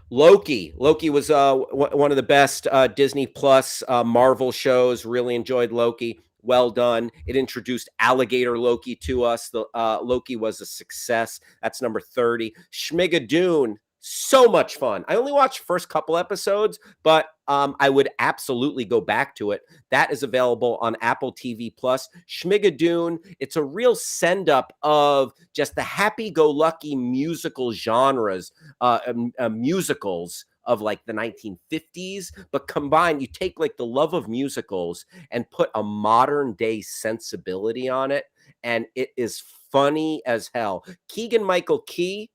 Loki. Loki was one of the best Disney Plus Marvel shows. Really enjoyed Loki. Well done. It introduced Alligator Loki to us. The Loki was a success. That's number 30. Schmigadoon. So much fun. I only watched first couple episodes, but I would absolutely go back to it. That is available on Apple TV Plus. Schmigadoon. It's a real send up of just the happy-go-lucky musical genres, musicals of like the 1950s, but combined, you take like the love of musicals and put a modern day sensibility on it, and it is funny as hell. Keegan Michael Key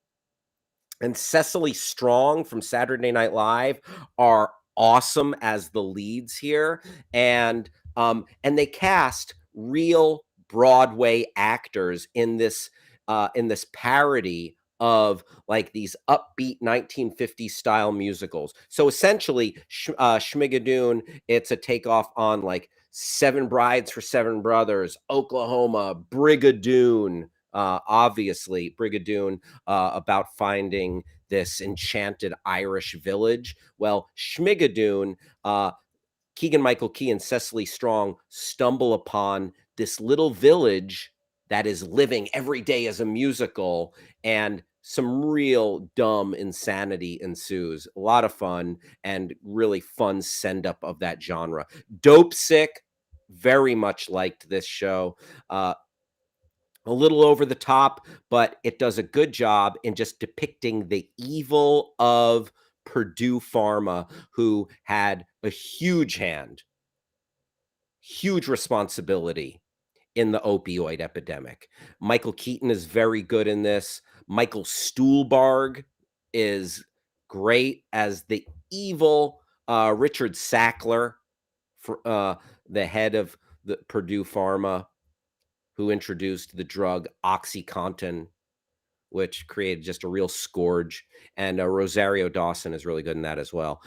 and Cecily Strong from Saturday Night Live are awesome as the leads here, and they cast real Broadway actors in this parody of like these upbeat 1950s style musicals. So essentially, Schmigadoon, it's a takeoff on like Seven Brides for Seven Brothers, Oklahoma, Brigadoon, obviously Brigadoon, about finding this enchanted Irish village. Well, Schmigadoon, Keegan Michael Key and Cecily Strong stumble upon this little village that is living every day as a musical, and some real dumb insanity ensues. A lot of fun and really fun send up of that genre. Dope Sick, very much liked this show. A little over the top, but it does a good job in just depicting the evil of Purdue Pharma, who had a huge hand, huge responsibility in the opioid epidemic. Michael Keaton is very good in this. Michael Stuhlbarg is great as the evil Richard Sackler, the head of the Purdue Pharma, who introduced the drug OxyContin, which created just a real scourge. And Rosario Dawson is really good in that as well.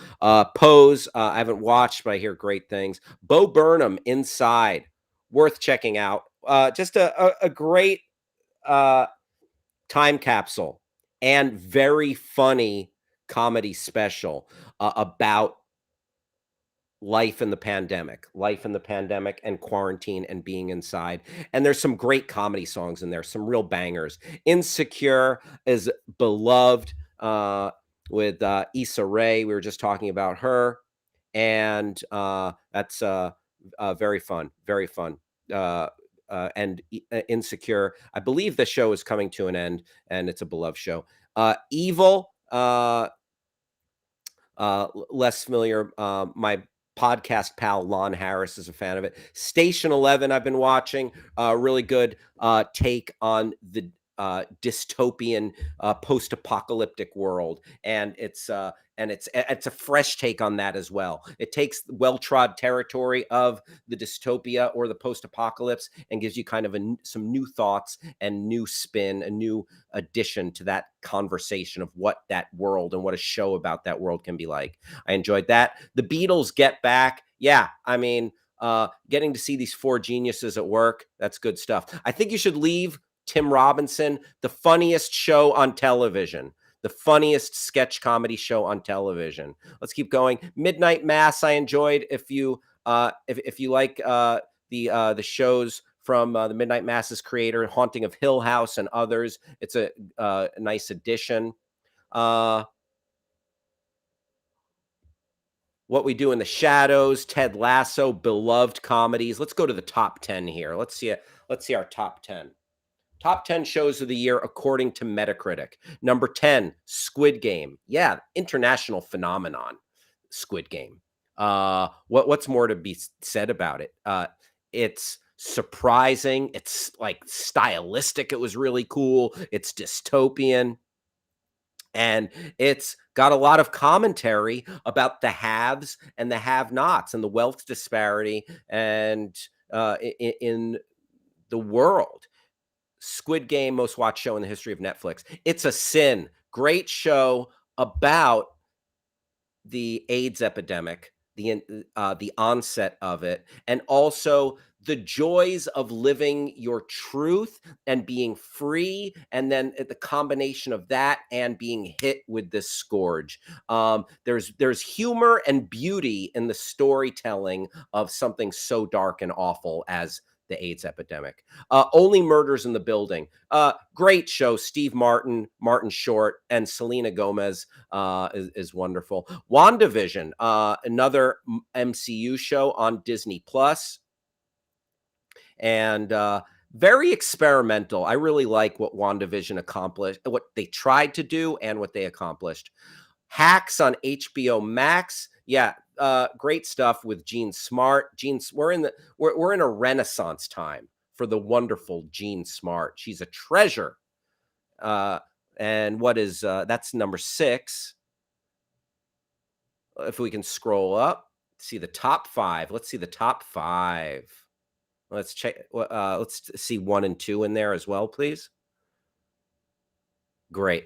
Pose, I haven't watched, but I hear great things. Bo Burnham, Inside, worth checking out. Just a great time capsule and very funny comedy special about life in the pandemic and quarantine and being inside. And there's some great comedy songs in there, some real bangers. Insecure is beloved, with Issa Rae. We were just talking about her, and that's very fun, very fun. Insecure, I believe the show is coming to an end, and it's a beloved show. Evil, less familiar. My podcast pal Lon Harris is a fan of it. Station 11, I've been watching. Really good take on the dystopian post-apocalyptic world, and it's a fresh take on that as well. It takes well-trod territory of the dystopia or the post-apocalypse and gives you kind of some new thoughts and new spin, a new addition to that conversation of what that world and what a show about that world can be like. I enjoyed that. The Beatles Get Back. Yeah, I mean, getting to see these four geniuses at work, that's good stuff. I think you should leave Tim Robinson, the funniest show on television, the funniest sketch comedy show on television. Let's keep going. Midnight Mass, I enjoyed. If you like the shows from the Midnight Mass's creator, Haunting of Hill House and others, it's a nice addition. What We Do in the Shadows, Ted Lasso, beloved comedies. Let's go to the top 10 here. Let's see our top 10. Top 10 shows of the year according to Metacritic. Number 10, Squid Game. Yeah, international phenomenon, Squid Game. What's more to be said about it? It's surprising. It's like stylistic. It was really cool. It's dystopian. And it's got a lot of commentary about the haves and the have-nots and the wealth disparity and in the world. Squid Game, most watched show in the history of Netflix. It's a Sin, great show about the AIDS epidemic, the onset of it, and also the joys of living your truth and being free, and then the combination of that and being hit with this scourge. There's humor and beauty in the storytelling of something so dark and awful as the AIDS epidemic. Only Murders in the Building. Great show. Steve Martin, Martin Short, and Selena Gomez is wonderful. WandaVision, another MCU show on Disney Plus, and very experimental. I really like what WandaVision accomplished, what they tried to do, and what they accomplished. Hacks on HBO Max. Yeah, great stuff with Gene Smart. We're in a renaissance time for the wonderful Gene Smart. She's a treasure. And what is that's number 6. If we can scroll up, see the top 5. Let's see the top 5. Let's check. Let's see 1 and 2 in there as well, please. Great.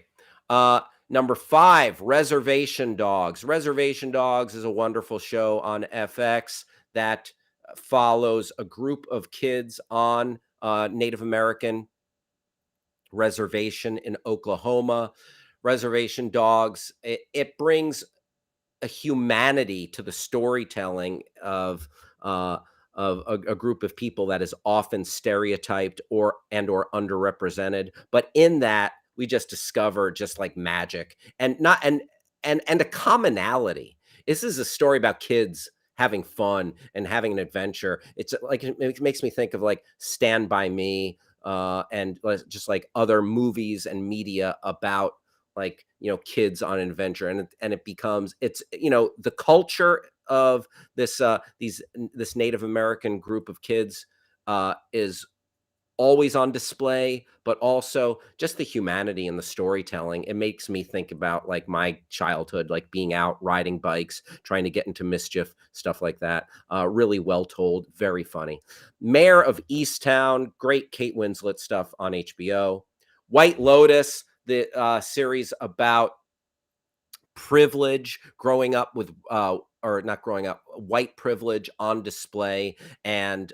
Number 5, Reservation Dogs. Reservation Dogs is a wonderful show on FX that follows a group of kids on Native American reservation in Oklahoma. Reservation Dogs, it brings a humanity to the storytelling of a group of people that is often stereotyped or underrepresented. But in that, we just discover just like magic and not and a commonality. This is a story about kids having fun and having an adventure. It's like it makes me think of like Stand by Me and just like other movies and media about like kids on an adventure, and it becomes it's the culture of this Native American group of kids is always on display, but also just the humanity and the storytelling. It makes me think about like my childhood, like being out riding bikes, trying to get into mischief, stuff like that. Really well told, very funny. Mayor of Easttown, great Kate Winslet stuff on HBO. White Lotus, the series about privilege, growing up with or not growing up, white privilege on display, and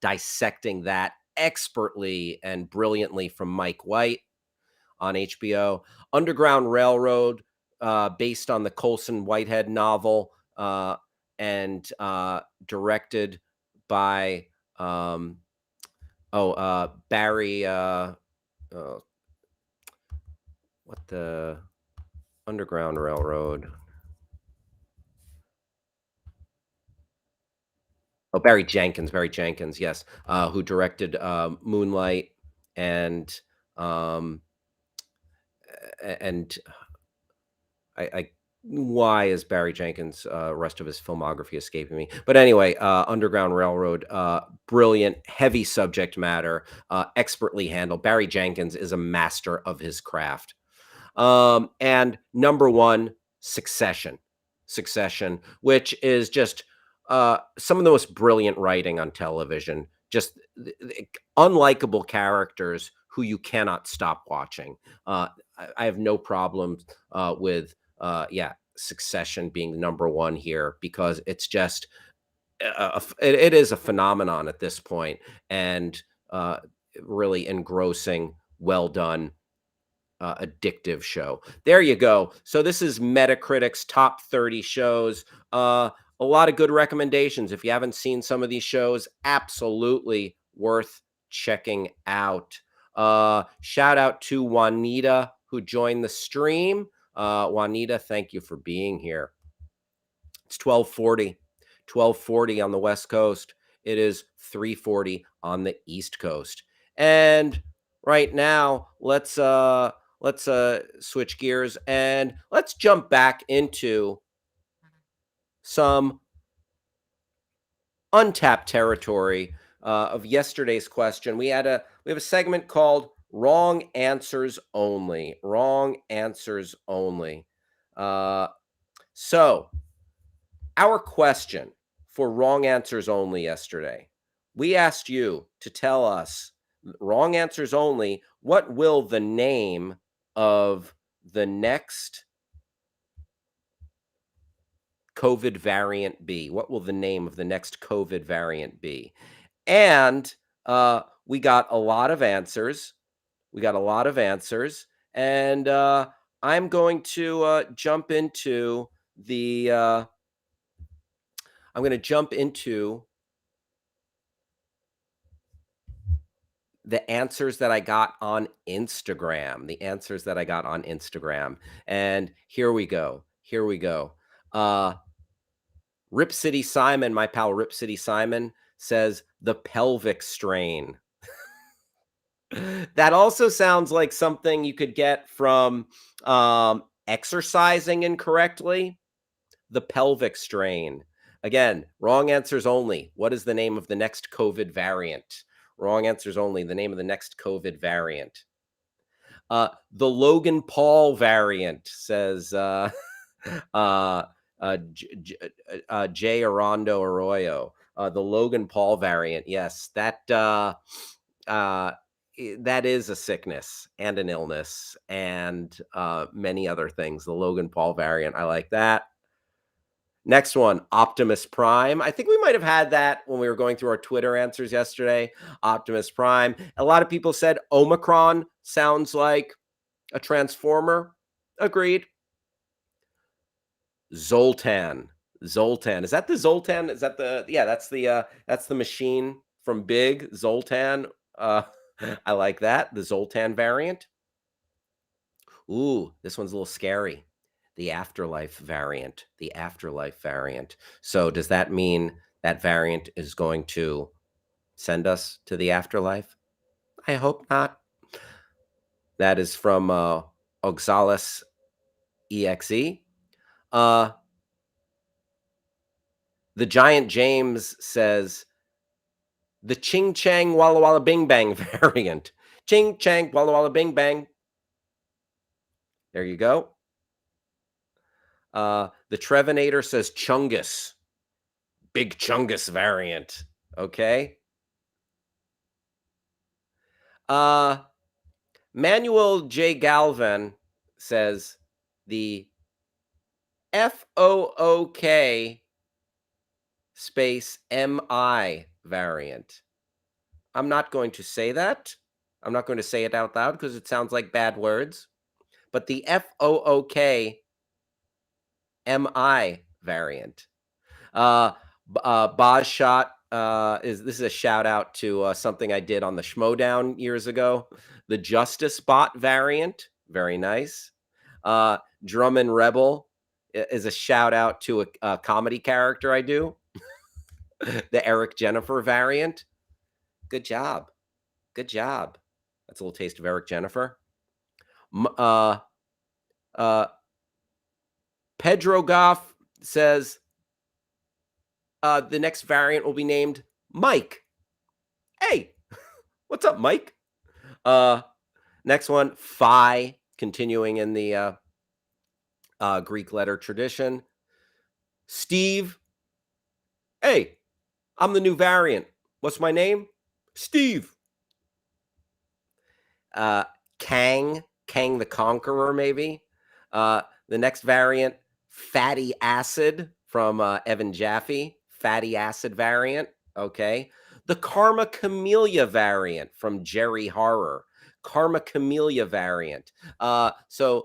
dissecting that expertly and brilliantly from Mike White on HBO. Underground Railroad, based on the Colson Whitehead novel, and directed by Barry. What the Underground Railroad? Oh, Barry Jenkins, yes, who directed Moonlight and um, and I why is Barry Jenkins rest of his filmography escaping me? But anyway, Underground Railroad, brilliant, heavy subject matter, expertly handled. Barry Jenkins is a master of his craft. And number 1, Succession. Succession, which is just some of the most brilliant writing on television. Just unlikable characters who you cannot stop watching. I have no problem with Succession being number 1 here because it's just it is a phenomenon at this point, and uh, really engrossing, well done, addictive show. There you go. So this is Metacritic's top 30 shows. A lot of good recommendations. If you haven't seen some of these shows, absolutely worth checking out. Shout out to Juanita who joined the stream. Juanita, thank you for being here. It's 1240 on the West Coast. It is 3:40 on the East Coast. And right now, let's switch gears and let's jump back into some untapped territory. of yesterday's question. We have a segment called "Wrong Answers Only." Wrong answers only. So our question for wrong answers only yesterday, we asked you to tell us, wrong answers only, what will the name of the next COVID variant be? What will the name of the next COVID variant be? And we got a lot of answers. We got a lot of answers. And I'm going to jump into the. I'm going to jump into the answers that I got on Instagram. The answers that I got on Instagram. And here we go. Here we go. Rip City Simon, my pal Rip City Simon, says the pelvic strain. That also sounds like something you could get from exercising incorrectly. The pelvic strain. Again, wrong answers only. What is the name of the next COVID variant? Wrong answers only. The name of the next COVID variant. The Logan Paul variant, says Jay Arando Arroyo. The Logan Paul variant. Yes, that is a sickness and an illness and many other things. The Logan Paul variant. I like that. Next one, Optimus Prime. I think we might have had that when we were going through our Twitter answers yesterday. Optimus Prime. A lot of people said Omicron sounds like a transformer. Agreed. Zoltan. Zoltan. Is that the Zoltan? Is that the that's the machine from Big Zoltan. I like that. The Zoltan variant. Ooh, this one's a little scary. The afterlife variant. The afterlife variant. So does that mean that variant is going to send us to the afterlife? I hope not. That is from Oxalis EXE. The Giant James says the Ching Chang Walla Walla Bing Bang variant. Ching Chang Walla Walla Bing Bang. There you go. The Trevinator says Chungus. Big Chungus variant. Okay. Manuel J. Galvan says the FOOK space MI variant. I'm not going to say that. I'm not going to say it out loud because it sounds like bad words. But the FOOK MI variant. Boz Shot this is a shout out to something I did on the Schmodown years ago. The Justice Bot variant, very nice. Drummond Rebel is a shout out to a comedy character I do. The Eric Jennifer variant. Good job. Good job. That's a little taste of Eric Jennifer. Pedro Goff says the next variant will be named Mike. Hey, what's up, Mike? Next one, Phi, continuing in the Greek letter tradition. Steve. Hey, I'm the new variant. What's my name? Steve. Kang the Conqueror, maybe. The next variant, Fatty Acid from Evan Jaffe. Fatty Acid variant. Okay. The Karma Camellia variant from Jerry Horror. Karma Camellia variant. Also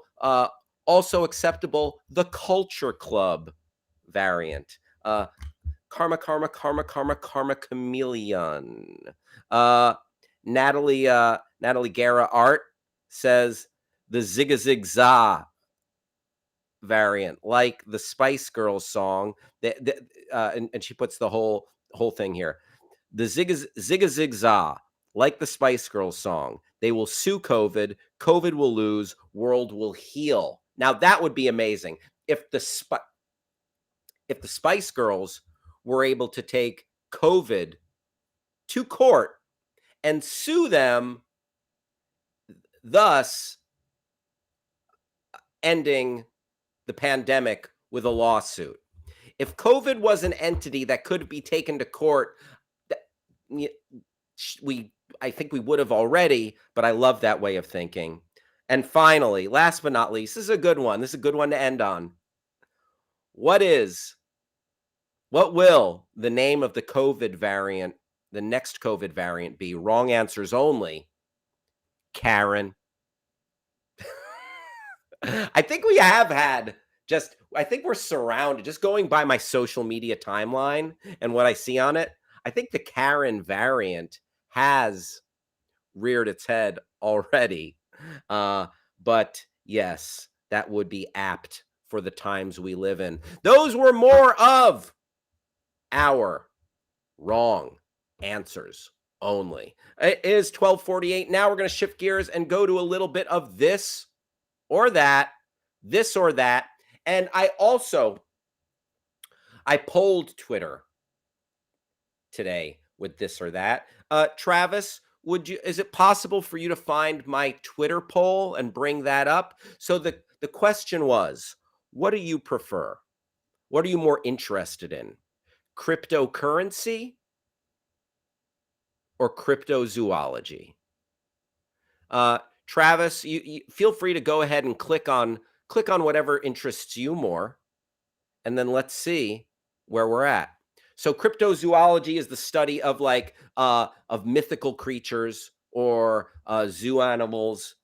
acceptable, the Culture Club variant. Karma Chameleon. Natalie Guerra Art says the Zigga Zig Za variant, like the Spice Girls song. And she puts the whole thing here. The Zigga Zig Za, like the Spice Girls song. They will sue COVID. COVID will lose. World will heal. Now that would be amazing if the Spice Girls were able to take COVID to court and sue them, thus ending the pandemic with a lawsuit. If COVID was an entity that could be taken to court, we I think we would have already, but I love that way of thinking. And finally, last but not least, this is a good one. This is a good one to end on. What will the name of the COVID variant, the next COVID variant be? Wrong answers only. Karen. I think we have had I think we're surrounded, just going by my social media timeline and what I see on it. I think the Karen variant has reared its head already. But yes, that would be apt for the times we live in. Those were more of our wrong answers only. It is 12:48. Now we're going to shift gears and go to a little bit of this or that, this or that. And I polled Twitter today with this or that. Travis, is it possible for you to find my Twitter poll and bring that up? So the question was, what do you prefer? What are you more interested in? Cryptocurrency or cryptozoology? Travis, you feel free to go ahead and click on whatever interests you more, and then let's see where we're at. So cryptozoology is the study of of mythical creatures or zoo animals,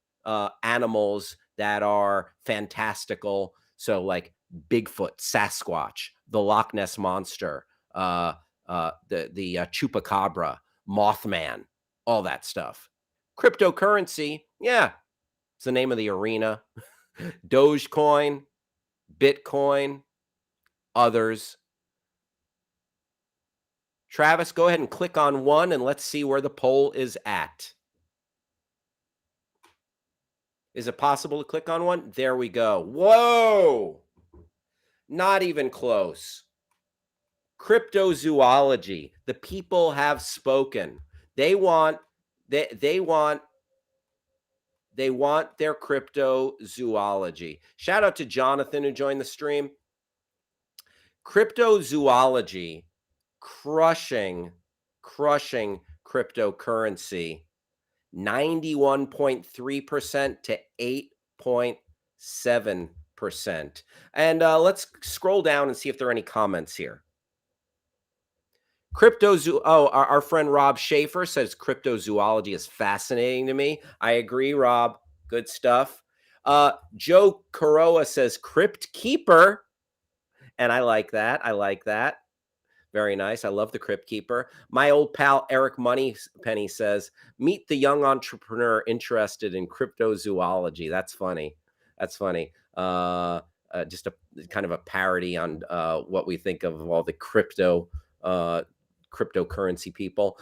animals that are fantastical. So like Bigfoot, Sasquatch, the Loch Ness monster, the chupacabra, Mothman, all that stuff. Cryptocurrency, yeah, it's the name of the arena. Dogecoin, Bitcoin, others. Travis, go ahead and click on one and let's see where the poll is at. Is it possible to click on one? There we go. Whoa! Not even close. Cryptozoology. The people have spoken. They want their cryptozoology. Shout out to Jonathan who joined the stream. Cryptozoology crushing cryptocurrency, 91.3% to 8.7%. And let's scroll down and see if there are any comments here. Our friend Rob Schaefer says cryptozoology is fascinating to me. I agree, Rob. Good stuff. Joe Kuroa says Crypt Keeper. And I like that. Very nice. I love the Crypt Keeper. My old pal Eric Moneypenny says, meet the young entrepreneur interested in cryptozoology. That's funny. Just a kind of a parody on what we think of all the cryptocurrency people.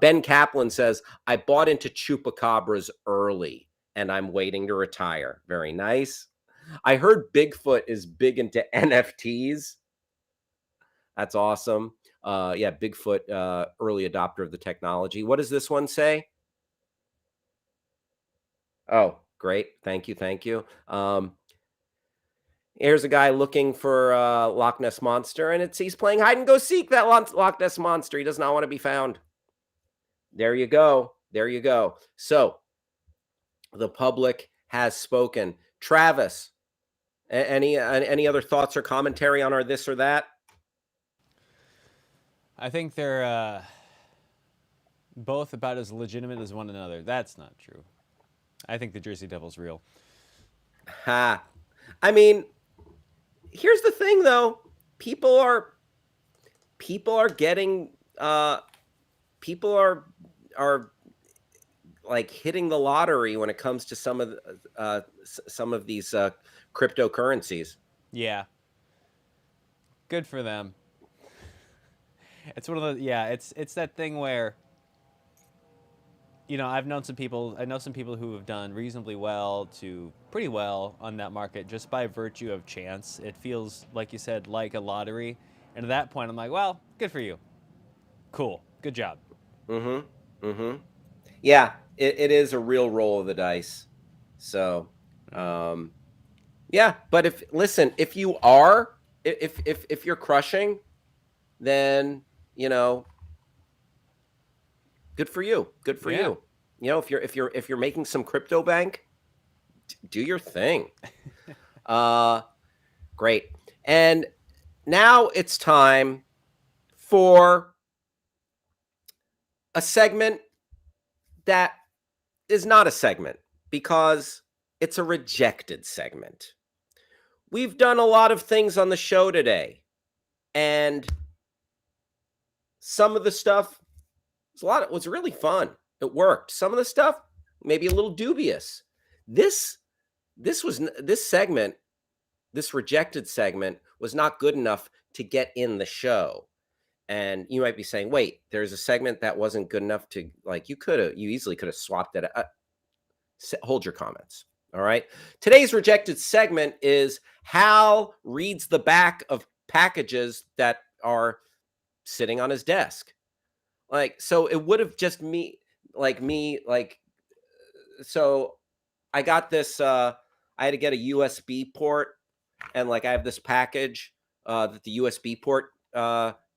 Ben Kaplan says, I bought into chupacabras early and I'm waiting to retire. Very nice. I heard Bigfoot is big into NFTs. That's awesome. Yeah, Bigfoot, early adopter of the technology. What does this one say? Oh, great. Thank you. Here's a guy looking for Loch Ness Monster, and he's playing hide and go seek that Loch Ness Monster. He does not want to be found. There you go. So the public has spoken. Travis, any other thoughts or commentary on our this or that? I think they're both about as legitimate as one another. That's not true. I think the Jersey Devil's real. Ha. I mean, here's the thing though. People are getting people are like hitting the lottery when it comes to some of these cryptocurrencies. Yeah. Good for them. It's one of the it's that thing where I know some people who have done reasonably well to pretty well on that market just by virtue of chance. It feels, like you said, like a lottery. And at that point I'm like, well, good for you. Cool. Good job. Mm-hmm. Mm-hmm. Yeah, it is a real roll of the dice. So, Yeah. yeah. But if you are, if you're crushing, then you know, good for you. Good for Yeah. you. You know, if you're making some crypto bank, do your thing. Uh, Great. And now it's time for a segment that is not a segment because it's a rejected segment. We've done a lot of things on the show today, and some of the stuff was really fun. It worked. Some of the stuff maybe a little dubious. This this segment, this rejected segment was not good enough to get in the show. And you might be saying, "Wait, there's a segment that wasn't good enough to like you easily could have swapped it." Hold your comments. All right. Today's rejected segment is Hal reads the back of packages that are sitting on his desk. Like, so it would have just me, so I got this, I had to get a USB port, and like I have this package that the USB port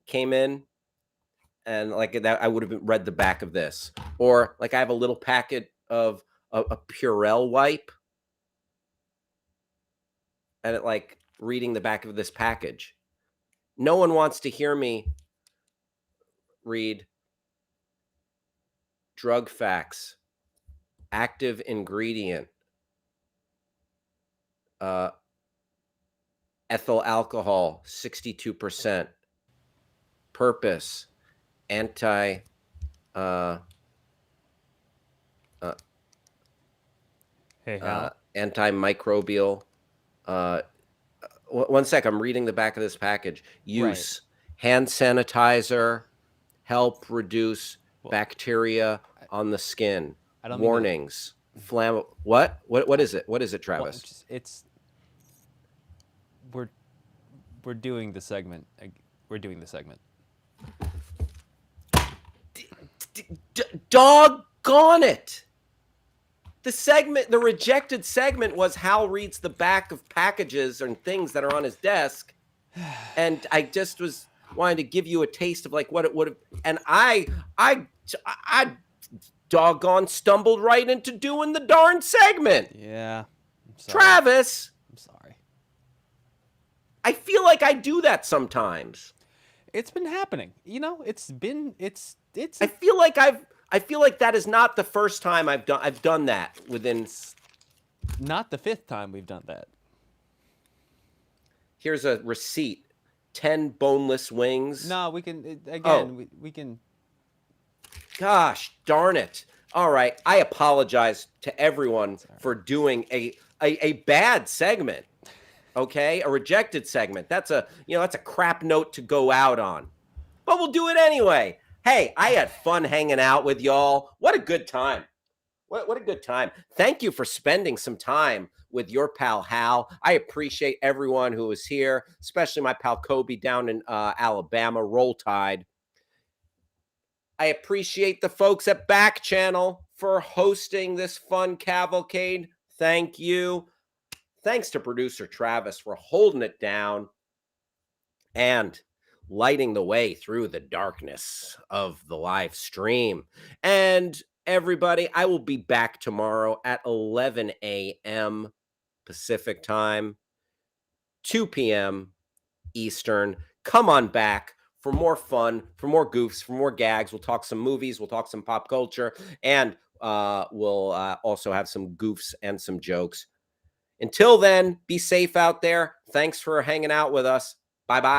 came in, and like that I would have read the back of this. Or like I have a little packet of a Purell wipe, and it like reading the back of this package. No one wants to hear me read drug facts, active ingredient, uh, ethyl alcohol, 62%, purpose, anti, uh, uh, Hey, Hal. antimicrobial. Uh, One sec, I'm reading the back of this package. Right. Use hand sanitizer, help reduce Well, bacteria I, on the skin. I don't mean to. Warnings. What I, is it? What is it, well, Travis? it's we're we're doing the segment. We're doing the segment. Doggone it! The rejected segment was Hal reads the back of packages and things that are on his desk, and I just was wanting to give you a taste of like what it would have. And I doggone stumbled right into doing the darn segment. Yeah. I'm sorry. Travis, I'm sorry. I feel like I do that sometimes. It's been happening. You know, it's I feel like that is not the first time I've done that within. not the fifth time we've done that. Here's a receipt. 10 boneless wings. No, we can again. Oh. We can. Gosh darn it. All right. I apologize to everyone for doing a bad segment. Okay? A rejected segment. That's a crap note to go out on. But we'll do it anyway. Hey, I had fun hanging out with y'all. What a good time. What a good time. Thank you for spending some time with your pal Hal. I appreciate everyone who was here, especially my pal Kobe down in Alabama. Roll Tide. I appreciate the folks at Backchannel for hosting this fun cavalcade. Thank you. Thanks to producer Travis for holding it down and lighting the way through the darkness of the live stream. And everybody, I will be back tomorrow at 11 a.m. Pacific time, 2 p.m. Eastern. Come on back for more fun, for more goofs, for more gags. We'll talk some movies, we'll talk some pop culture, and we'll also have some goofs and some jokes. Until then, be safe out there. Thanks for hanging out with us. Bye bye.